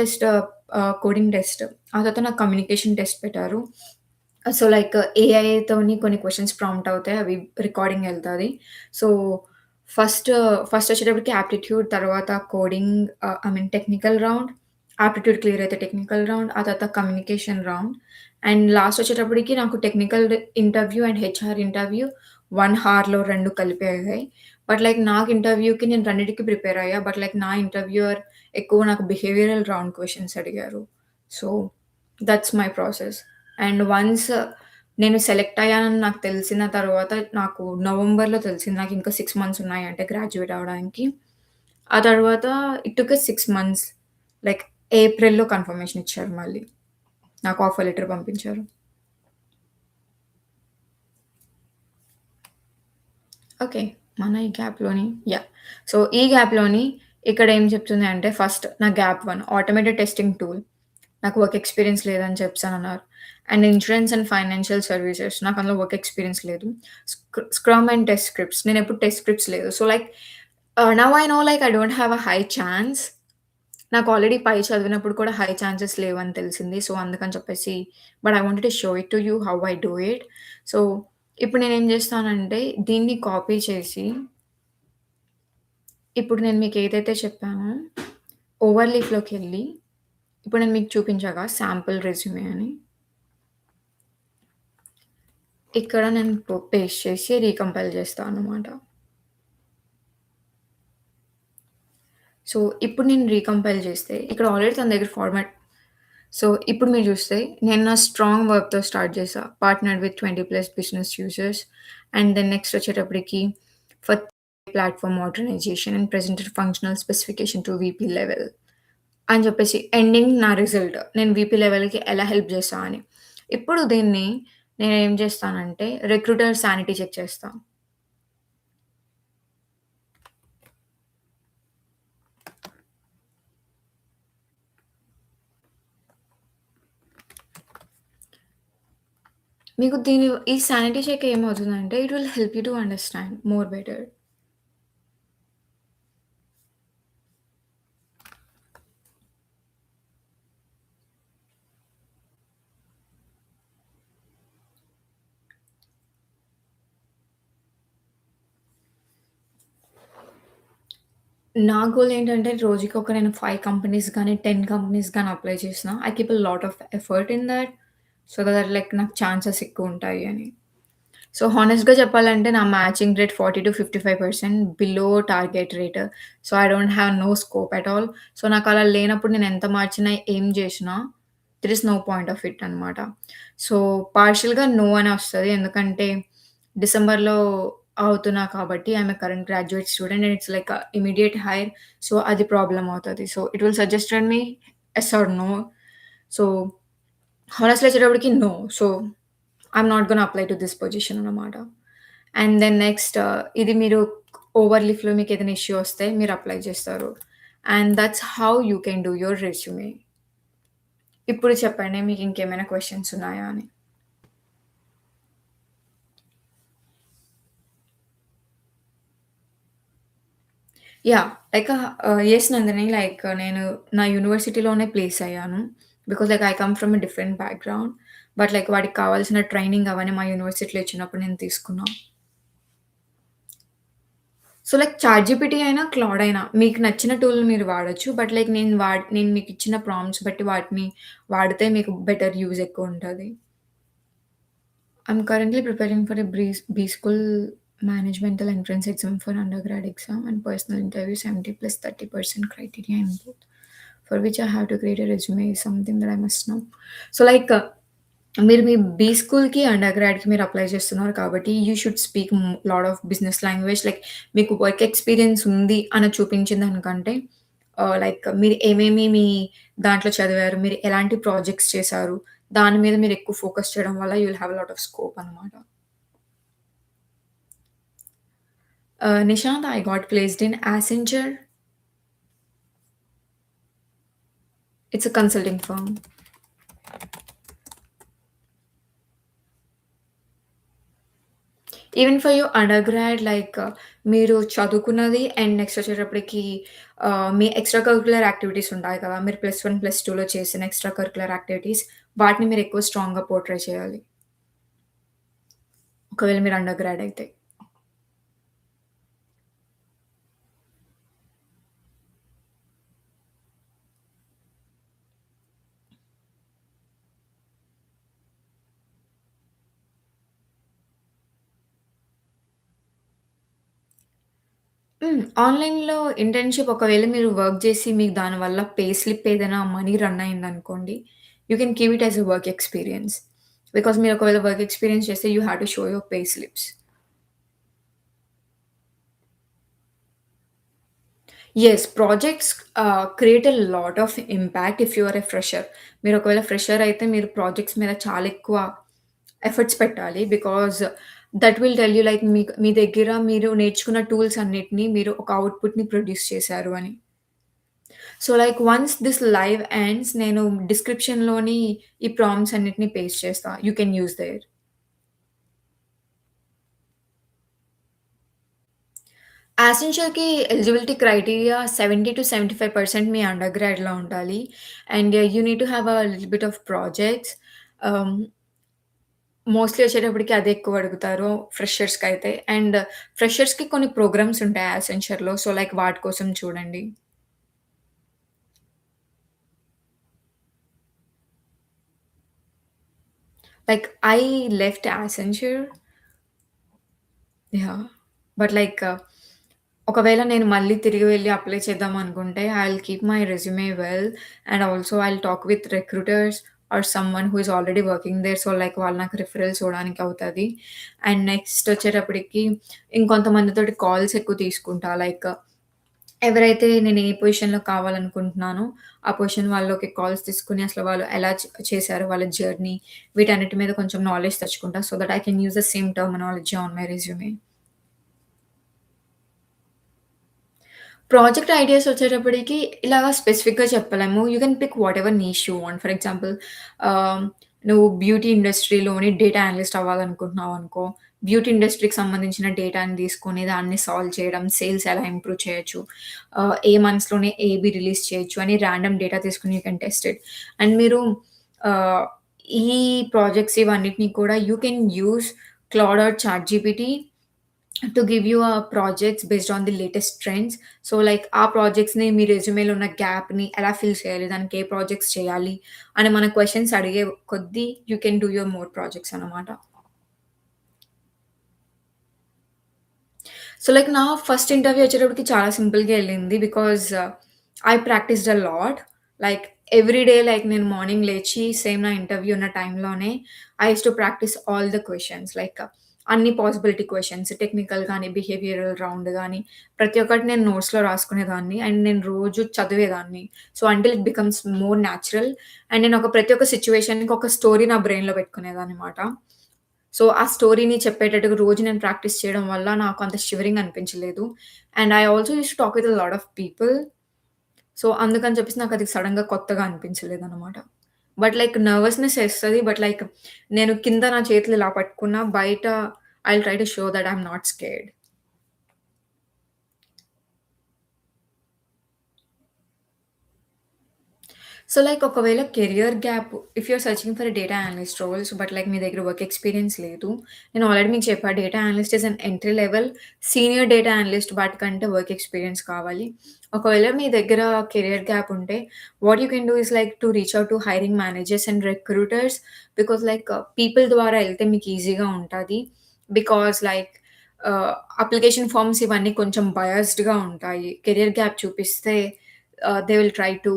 test. ఆ తర్వాత నాకు కమ్యూనికేషన్ టెస్ట్ పెట్టారు. సో, లైక్ ఏఐతోని కొన్ని క్వెషన్స్ ప్రాంప్ట్ అవుతాయి. అవి రికార్డింగ్ ఎళ్తది. సో, ఫస్ట్ ఫస్ట్ వచ్చేటప్పటికి ఆప్టిట్యూడ్ తర్వాత coding I mean technical round. Aptitude clear అయితే టెక్నికల్ రౌండ్. ఆ తర్వాత కమ్యూనికేషన్ రౌండ్. అండ్ లాస్ట్ వచ్చేటప్పటికి నాకు technical interview and HR interview 1 హార్‌లో 2 కలిపి అయ్యాయి. బట్ లైక్ నాకు ఇంటర్వ్యూకి నేను రెండిటికి ప్రిపేర్ అయ్యా. బట్ లైక్ నా ఇంటర్వ్యూయర్ ఎక్కువ నాకు బిహేవియరల్ రౌండ్ క్వెషన్స్ అడిగారు. So, that's my process. And once నేను సెలెక్ట్ అయ్యానని నాకు తెలిసిన తర్వాత నాకు నవంబర్‌లో తెలిసింది. నాకింకా 6 మంత్స్ ఉన్నాయి అంటే గ్రాడ్యుయేట్ అవ్వడానికి. ఆ తర్వాత ఇట్ టుక్ 6 మంత్స్. లైక్ ఏప్రిల్‌లో కన్ఫర్మేషన్ ఇచ్చారు మళ్ళీ. నాకు ఆఫర్ లెటర్ పంపించారు. ఓకే. మన ఈ గ్యాప్‌లోని యాహ్! సో, ఈ గ్యాప్‌లోని ఇక్కడ ఏం చెప్తుంది అంటే ఫస్ట్ నా గ్యాప్ 1 ఆటోమేటెడ్ టెస్టింగ్ టూల్. నాకు వర్క్ ఎక్స్‌పీరియన్స్ లేదని చెప్పేసనన్నారు. And insurance and financial services నాకు అందులో వర్క్ ఎక్స్‌పీరియన్స్ లేదు. స్క్రమ్ అండ్ టెస్ట్ స్క్రిప్ట్స్ నేనెప్పుడు టెస్ట్ స్క్రిప్ట్స్ లేదు. So, like now I know like I don't have a high chance. నాకు already పై చదివినప్పుడు కూడా హై ఛాన్సెస్ లేవని తెలిసింది. సో, అందుకని చెప్పేసి but I wanted to show it to you how I do it. So, ఇప్పుడు నేనేం జేస్తానంటే దీన్ని కాపీ చేసి ఇప్పుడు నేను మీకేదైతే చెప్పానో ఓవర్‌లీఫ్‌లోకెళ్ళి ఇప్పుడు నేను మీకు చూపించాగా శాంపుల్ రెజ్యూమే అని. ఇక్కడ నేను పేస్ట్ చేసి రీకంపైల్ చేస్తా అన్నమాట. సో, ఇప్పుడు నేను రీకంపైల్ చేస్తే ఇక్కడ ఆల్రెడీ తన దగ్గర ఫార్మాట్ సో, ఇప్పుడు మీరు చూస్తే నేను నా స్ట్రాంగ్ వర్క్‌తో స్టార్ట్ చేశా. Partnered with 20+ business users and then next వచ్చేటప్పటికి for platform modernization and presented functional specification to VP level అని చెప్పేసి ఎండింగ్ నా రిజల్ట్. నేను వీపీ లెవెల్‌కి ఎలా హెల్ప్ చేశా అని. ఇప్పుడు దీన్ని నేనేం చేస్తానంటే రిక్రూటర్ సానిటీ చెక్ చేస్తా. మీకు ఈ సానిటీ చెక్ ఏమవుతుందంటే it will help you to understand more better. నా గోల్ ఏంటంటే రోజుకి నేను 5 కంపెనీస్ గాని, 10 కంపెనీస్ గాని అప్లై చేసినా I keep a lot of effort in that. So that like నాకు ఛాన్సెస్ ఎక్కువుంటాయి అని. సో, హానెస్ట్‌గా చెప్పాలంటే నా matching rate 40-55% below target rate. So, I don't have no scope at all. So, నాకలా లేనప్పుడు నేను ఎంత మార్చినా, ఏం జేసినా there is no point of it అనమాట. సో, పార్షియల్‌గా నో అనే వస్తది. ఎందుకంటే డిసెంబర్‌లో అవుతున్నా కాబట్టి I'm a current graduate student and it's like immediate hire. So, అది ప్రాబ్లమ్ అవుతది. So, it will suggested me yes or no. So, honestly వచ్చేటప్పటికి no. So, I'm not gonna apply to this position అన్నమాట. And then next ఇది మీరు ఓవర్‌లీఫ్‌లో మీకేదైనా issue వస్తే మీరు అప్లై చేస్తారు. And that's how you can do your resume. ఇప్పుడు చెప్పండి మీకింకేమైనా క్వెషన్స్ ఉన్నాయా అని? Yeah! Like yes Nandini like నేను నా యూనివర్సిటీలోనే ప్లేస్ అయ్యాను. Because like I come from a different background. But like వాడికి కావాల్సిన ట్రైనింగ్ అవన్నీ మా యూనివర్సిటీలో ఇచ్చినప్పుడు నేను తీసుకున్నా. సో, లైక్ చాట్‌జీపీటీ అయినా, క్లౌడ్ అయినా మీకు నచ్చిన టూల్‌ని మీరు వాడొచ్చు. బట్ లైక్ నేను మీకిచ్చిన ప్రాంప్ట్స్ బట్టి వాటిని వాడితే మీకు బెటర్ యూజ్ ఎక్కువుంటది. I'm currently preparing for a B-School Managemental Entrance Exam for undergrad exam and personal interview 70 plus 30% criteria in both, for which I have to create a resume is something that I must know. So like మీరు మీ be స్కూల్‌కి, under గ్రాడ్‌కి మీరు apply చేస్తున్నారు కాబట్టి you should speak lot of business language like మీకు work experience ఉంది అని చూపించిన దానికంటే లైక్ మీరు ఏమేమి మీ దాంట్లో చదివారు, మీరు ఎలాంటి ప్రాజెక్ట్స్ చేశారు, దాని మీద మీరు ఎక్కువ ఫోకస్ చేయడం వల్ల you will have a lot of scope అన్నమాట. Nishant I got placed in Accenture. It's a consulting firm. Even for your undergrad like మీరు చదువుకున్నది అండ్ నెక్స్ట్ వచ్చేటప్పటికి మీ ఎక్స్‌ట్రా కరిక్యులర్ యాక్టివిటీస్ ఉంటాయి కదా! మీరు +1, +2లో చేసిన ఎక్స్‌ట్రా కరిక్యులర్ యాక్టివిటీస్ వాటిని మీరు ఎక్కువ స్ట్రాంగ్‌గా పోర్ట్రే చేయాలి. ఒకవేళ మీరు అండర్ గ్రాడ్ అయితే. ఆన్‌లైన్‌లో ఇంటర్న్‌షిప్ ఒకవేళ మీరు వర్క్ చేసి మీకు దానివల్ల పే స్లిప్ ఏదైనా మనీ రన్ అయిందనుకోండి, you can keep it as a work experience. Because మీరు ఒకవేళ వర్క్ ఎక్స్‌పీరియన్స్ చేస్తే you have to show your pay slips. Yes. Projects create a lot of impact if you are a fresher. మీరు ఒకవేళ fresher అయితే మీరు projects మీద చాలా ఎక్కువ ఎఫర్ట్స్ పెట్టాలి. Because that will tell you like మీ దగ్గర మీరు నేర్చుకున్న టూల్స్ అన్నిటిని మీరు ఒక ఔట్‌పుట్‌ని ప్రొడ్యూస్ చేశారు అని. So, like once this live ends నేను డిస్క్రిప్షన్‌లోని ఈ ప్రాంప్ట్స్ అన్నిటిని పేస్ట్ చేస్తా. You can use there. యాసెన్షియల్‌కి ఎలిజిబిలిటీ క్రైటీరియా 70-75% మీ అండర్ గ్రాడ్‌లో ఉండాలి. And you need to have little bit of projects. Ah, mostly వచ్చేటప్పటికి అదే ఎక్కువ అడుగుతారు ఫ్రెషర్స్‌కైతే. అండ్ ఫ్రెషర్స్‌కి కొన్ని ప్రోగ్రామ్స్ ఉంటాయి యాసెన్షియర్‌లో. సో, లైక్ వాటి కోసం చూడండి. Like I left Accenture. Yeah! But like ఒకవేళ నేను మళ్ళీ తిరిగి వెళ్లి అప్లై చేద్దాం అనుకుంటే, I will keep my resume well and also I will talk with recruiters or someone who is already working there. So, like వాళ్ళు నాకు రిఫరల్స్ ఇవ్వడానికి అవుతది. అండ్ నెక్స్ట్ వచ్చేటప్పటికి ఇంకొంతమందితోటి కాల్స్ ఎక్కువ తీసుకుంటా. లైక్ ఎవరైతే నేను ఏ పొజిషన్‌లో కావాలనుకుంటున్నానో, ఆ పొజిషన్ వాళ్ళలోకి కాల్స్ తీసుకొని అసలు వాళ్ళు ఎలా చేశారు వాళ్ళ జర్నీ వీటన్నిటి మీద కొంచెం నాలెడ్జ్ తెచ్చుకుంటా. So that I can use the same terminology on my resume. Project ideas వచ్చేటప్పటికి ఇలాగా స్పెసిఫిక్‌గా చెప్పలేము. You can pick whatever niche you want. For example ah, నువ్వు బ్యూటీ ఇండస్ట్రీలోని డేటా అనలిస్ట్ అవ్వాలనుకుంటున్నావనుకో, బ్యూటీ ఇండస్ట్రీకి సంబంధించిన డేటాని తీసుకొని దాన్ని సాల్వ్ చేయడం, సేల్స్ ఎలా ఇంప్రూవ్ చేయొచ్చు, ఏ మంత్స్‌లోనే ఏబీ రిలీజ్ చేయొచ్చు అని రాండమ్ డేటా తీసుకొని you can test it. And మీరు ఆహ్, ఈ ప్రాజెక్ట్స్ ఇవన్నిటిని కూడా you can use Claude or ChatGPT to give you projects based on the latest trends. So, like ఆ ప్రాజెక్ట్స్‌ని మీ రెజ్యూమేలో ఉన్న గ్యాప్‌ని ఎలా ఫిల్ చేయాలి? దానికి ఏ ప్రాజెక్ట్స్ చేయాలి? అని మన క్వెషన్స్ అడిగే కొద్దీ you can do your more projects అన్నమాట. సో, లైక్ నా ఫస్ట్ ఇంటర్వ్యూ వచ్చేటప్పటికి చాలా సింపుల్‌గా ఎళ్ళింది. Because I practised a lot. Like every day like నేను మార్నింగ్ లేచి సేమ్ నా ఇంటర్వ్యూ ఉన్న టైంలోనే I used to practice all the questions. Like అన్ని పాసిబిలిటీ క్వెషన్స్ టెక్నికల్ గాని, బిహేవియరల్ రౌండ్ గాని ప్రతి ఒక్కటి నేను నోట్స్‌లో రాసుకునేదాన్ని. అండ్ నేను రోజు చదివేదాన్ని. So, until it becomes more natural. And నేను ప్రతి ఒక్క సిట్యుయేషన్‌కి ఒక స్టోరీ నా బ్రెయిన్‌లో పెట్టుకునేదాన్నమాట. సో, ఆ స్టోరీని చెప్పేటట్టుగా రోజు నేను ప్రాక్టీస్ చేయడం వల్ల నాకు అంత షివరింగ్ అనిపించలేదు. And I also used to talk with a lot of people. So, అందుకని చెప్పేసి నాకది సడెన్‌గా కొత్తగా అనిపించలేదనమాట. బట్ లైక్ నర్వస్‌నెస్ ఎస్తది. బట్ లైక్ నేను కింద నా చేతులు ఇలా పట్టుకున్నా బయట I will try to show that I am not scared. So, like ఒకవేళ career gap if you are searching for a data analyst roles but like మీ దగ్గర వర్క్ ఎక్స్‌పీరియన్స్ లేదు. నేను ఆల్రెడీ మీకు చెప్పా data analyst is an entry level. Senior data analyst వాటికంటే work experience కావాలి. ఒకవేళ మీ దగ్గర కెరియర్ గ్యాప్ ఉంటే what you can do is like to reach out to hiring managers and recruiters. Because like people ద్వారా ఎళ్తే మీకు ఈజీగా ఉంటది. బికాజ్ లైక్ అప్లికేషన్ ఫార్మ్స్ ఇవన్నీ కొంచెం బయాస్డ్‌గా ఉంటాయి. కెరియర్ గ్యాప్ చూపిస్తే they will try to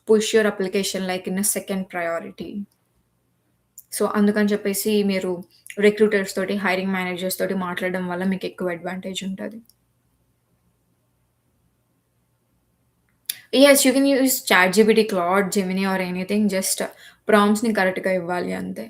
push your application like in a second priority. So, అందుకని చెప్పేసి మీరు రిక్రూటర్స్ తోటి, హైరింగ్ మేనేజర్స్ తోటి మాట్లాడడం వల్ల మీకెక్కువ అడ్వాంటేజ్ ఉంటది. Yes, you can use ChatGPT, Claude, Gemini or anything just ప్రాంప్ట్స్‌ని కరెక్ట్‌గా ఇవ్వాలి అంతే.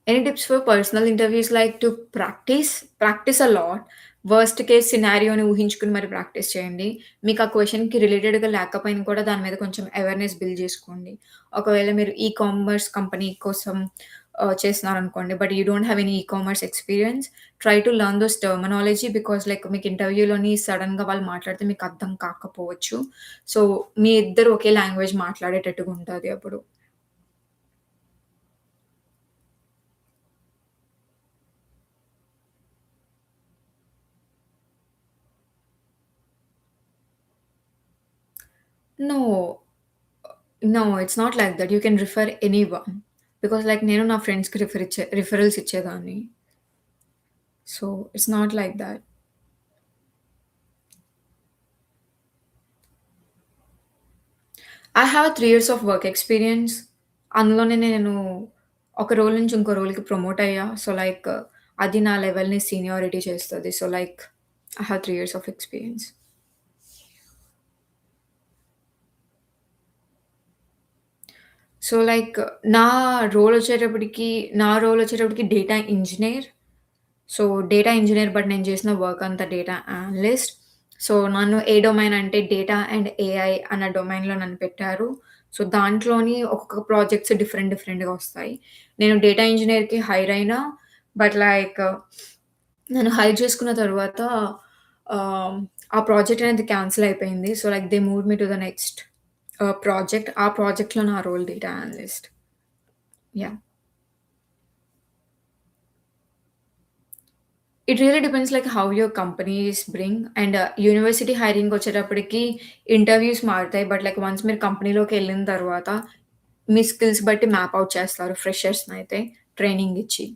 Any tips for personal interviews like to practice a lot. Worst case సినారియోని ఊహించుకొని మరి ప్రాక్టీస్ చేయండి. మీకు ఆ క్వెషన్‌కి రిలేటెడ్‌గా లేకపోయినా కూడా దాని మీద కొంచెం అవేర్‌నెస్ బిల్డ్ చేసుకోండి. ఒకవేళ మీరు కామర్స్ కంపెనీ కోసం చేస్తున్నారనుకోండి. But you don't have any commerce experience. Try to learn those terminology because like మీకు ఇంటర్వ్యూలోని సడెన్‌గా వాళ్ళు మాట్లాడితే మీకు అర్థం కాకపోవచ్చు. సో, మీ ఇద్దరు ఒకే లాంగ్వేజ్ మాట్లాడేటట్టుగా ఉంటది అప్పుడు. No. No, it's not like that. You can refer anyone. Because like నేను నా ఫ్రెండ్స్‌కి రిఫరల్స్ ఇచ్చేదాన్ని. So, it's not like that. I have 3 years of work experience. అందులోనే నేను ఒక రోల్ నుంచి ఇంకో రోల్‌కి ప్రమోట్ అయ్యా. సో, లైక్ అది నా లెవెల్‌ని సీనియారిటీ చేస్తది. So, like I have 3 years of experience. So, like నా నా రోల్ వచ్చేటప్పటికి data engineer. So, data engineer but నేను చేసిన వర్క్ అంతా డేటా అనలిస్ట్. సో, నన్ను ఏ డొమైన్ అంటే డేటా అండ్ ఏఐ అన్న డొమైన్‌లో నన్ను పెట్టారు. సో, దాంట్లోని ఒక్కొక్క ప్రాజెక్ట్స్ డిఫరెంట్ డిఫరెంట్‌గా వస్తాయి. నేను డేటా ఇంజినీర్‌కి హైర్ అయినా, బట్ లైక్ నన్ను హైర్ చేసుకున్న తరువాత ఆహ్, ఆ ప్రాజెక్ట్ అనేది క్యాన్సిల్ అయిపోయింది. So, like they moved me to the next project. ఆ ప్రాజెక్ట్‌లో నా role data analyst. Yeah! It really depends like how your companies bring and university హైరింగ్‌కొచ్చేటప్పటికి ఇంటర్వ్యూస్ మారుతాయి. బట్ లైక్ వన్స్ మీరు కంపెనీలోకెళ్ళిన తర్వాత మీ స్కిల్స్ బట్టి మ్యాప్ ఔట్ చేస్తారు ఫ్రెషర్స్‌నైతే ట్రైనింగ్ ఇచ్చి.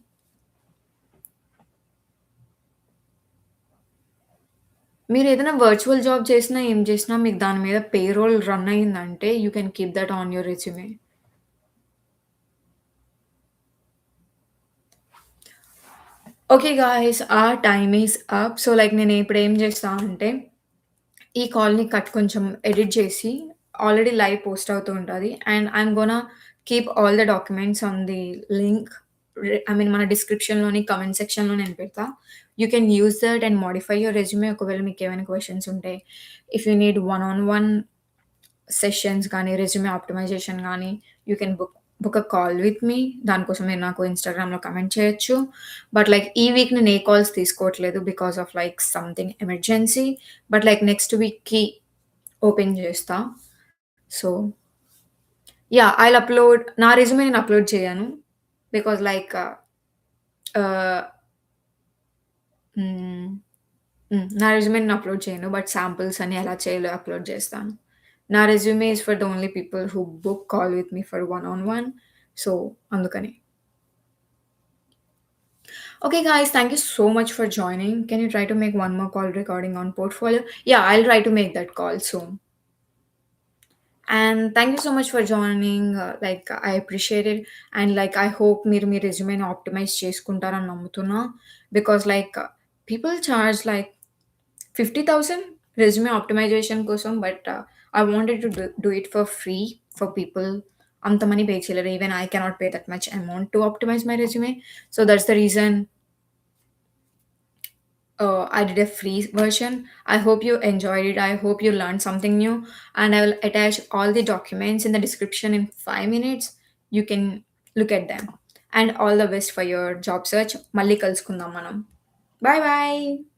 మీరేదైనా వర్చువల్ జాబ్ చేసినా, ఏం చేసినా మీకు దాని మీద పేరోల్ రన్ అయిందంటే you can keep that on your resume. Okay guys our time is up. So, like నేను ఇప్పుడేం చేస్తా అంటే ఈ కాల్‌ని కొంచెం ఎడిట్ చేసి ఆల్రెడీ లైవ్ పోస్ట్ అవుతూ ఉంటది. And I'm gonna keep all the documents on the link I mean మన డిస్క్రిప్షన్‌లోని, కామెంట్ సెక్షన్‌లో నేను పెడతా. You can use that and modify your resume ఒకవేళ మీకేమైనా క్వెషన్స్ ఉంటే. If you need one on one sessions గానీ, రెజ్యూమే ఆప్టిమైజేషన్ గానీ, you can book a call with me. దానికోసం మీరు నాకు ఇన్‌స్టాగ్రామ్‌లో కామెంట్ చేయొచ్చు. బట్ లైక్ ఈ వీక్ నేను ఏ కాల్స్ తీసుకోవట్లేదు because of like something emergency. But like next వీక్‌కి ఓపెన్ చేస్తా. So, yeah! ఐల్ అప్‌లోడ్ నా రెజ్యూమే నేను అప్‌లోడ్ చేయను. Because like ah, hmm. నా రెజ్యూమే నేను అప్‌లోడ్ చేయను. బట్ శాంపిల్స్ అని ఎలా చేయాలో అప్‌లోడ్ చేస్తాను. నా resume is for the only people who book call with me for one on one. So, అందుకని. Okay, guys, thank you so much for joining. Can you try to make one more call recording on portfolio? Yeah, I'll try to make that call soon. And thank you so much for joining. Like I appreciate it. And like I hope మీరు మీ రెజ్యూమేని optimize చేసుకుంటారని నమ్ముతున్నా. Because like people charge like 50,000 resume optimization కోసం. But I wanted to do it for free for people. అంత money pay చేయలేరు. Even I cannot pay that much amount to optimize my resume. So that's the reason I did a free version. I hope you enjoyed it. I hope you learned something new. And I will attach all the documents in the description in 5 minutes. You can look at them. And all the best for your job search. Malli kalusukundam manam. Bye bye.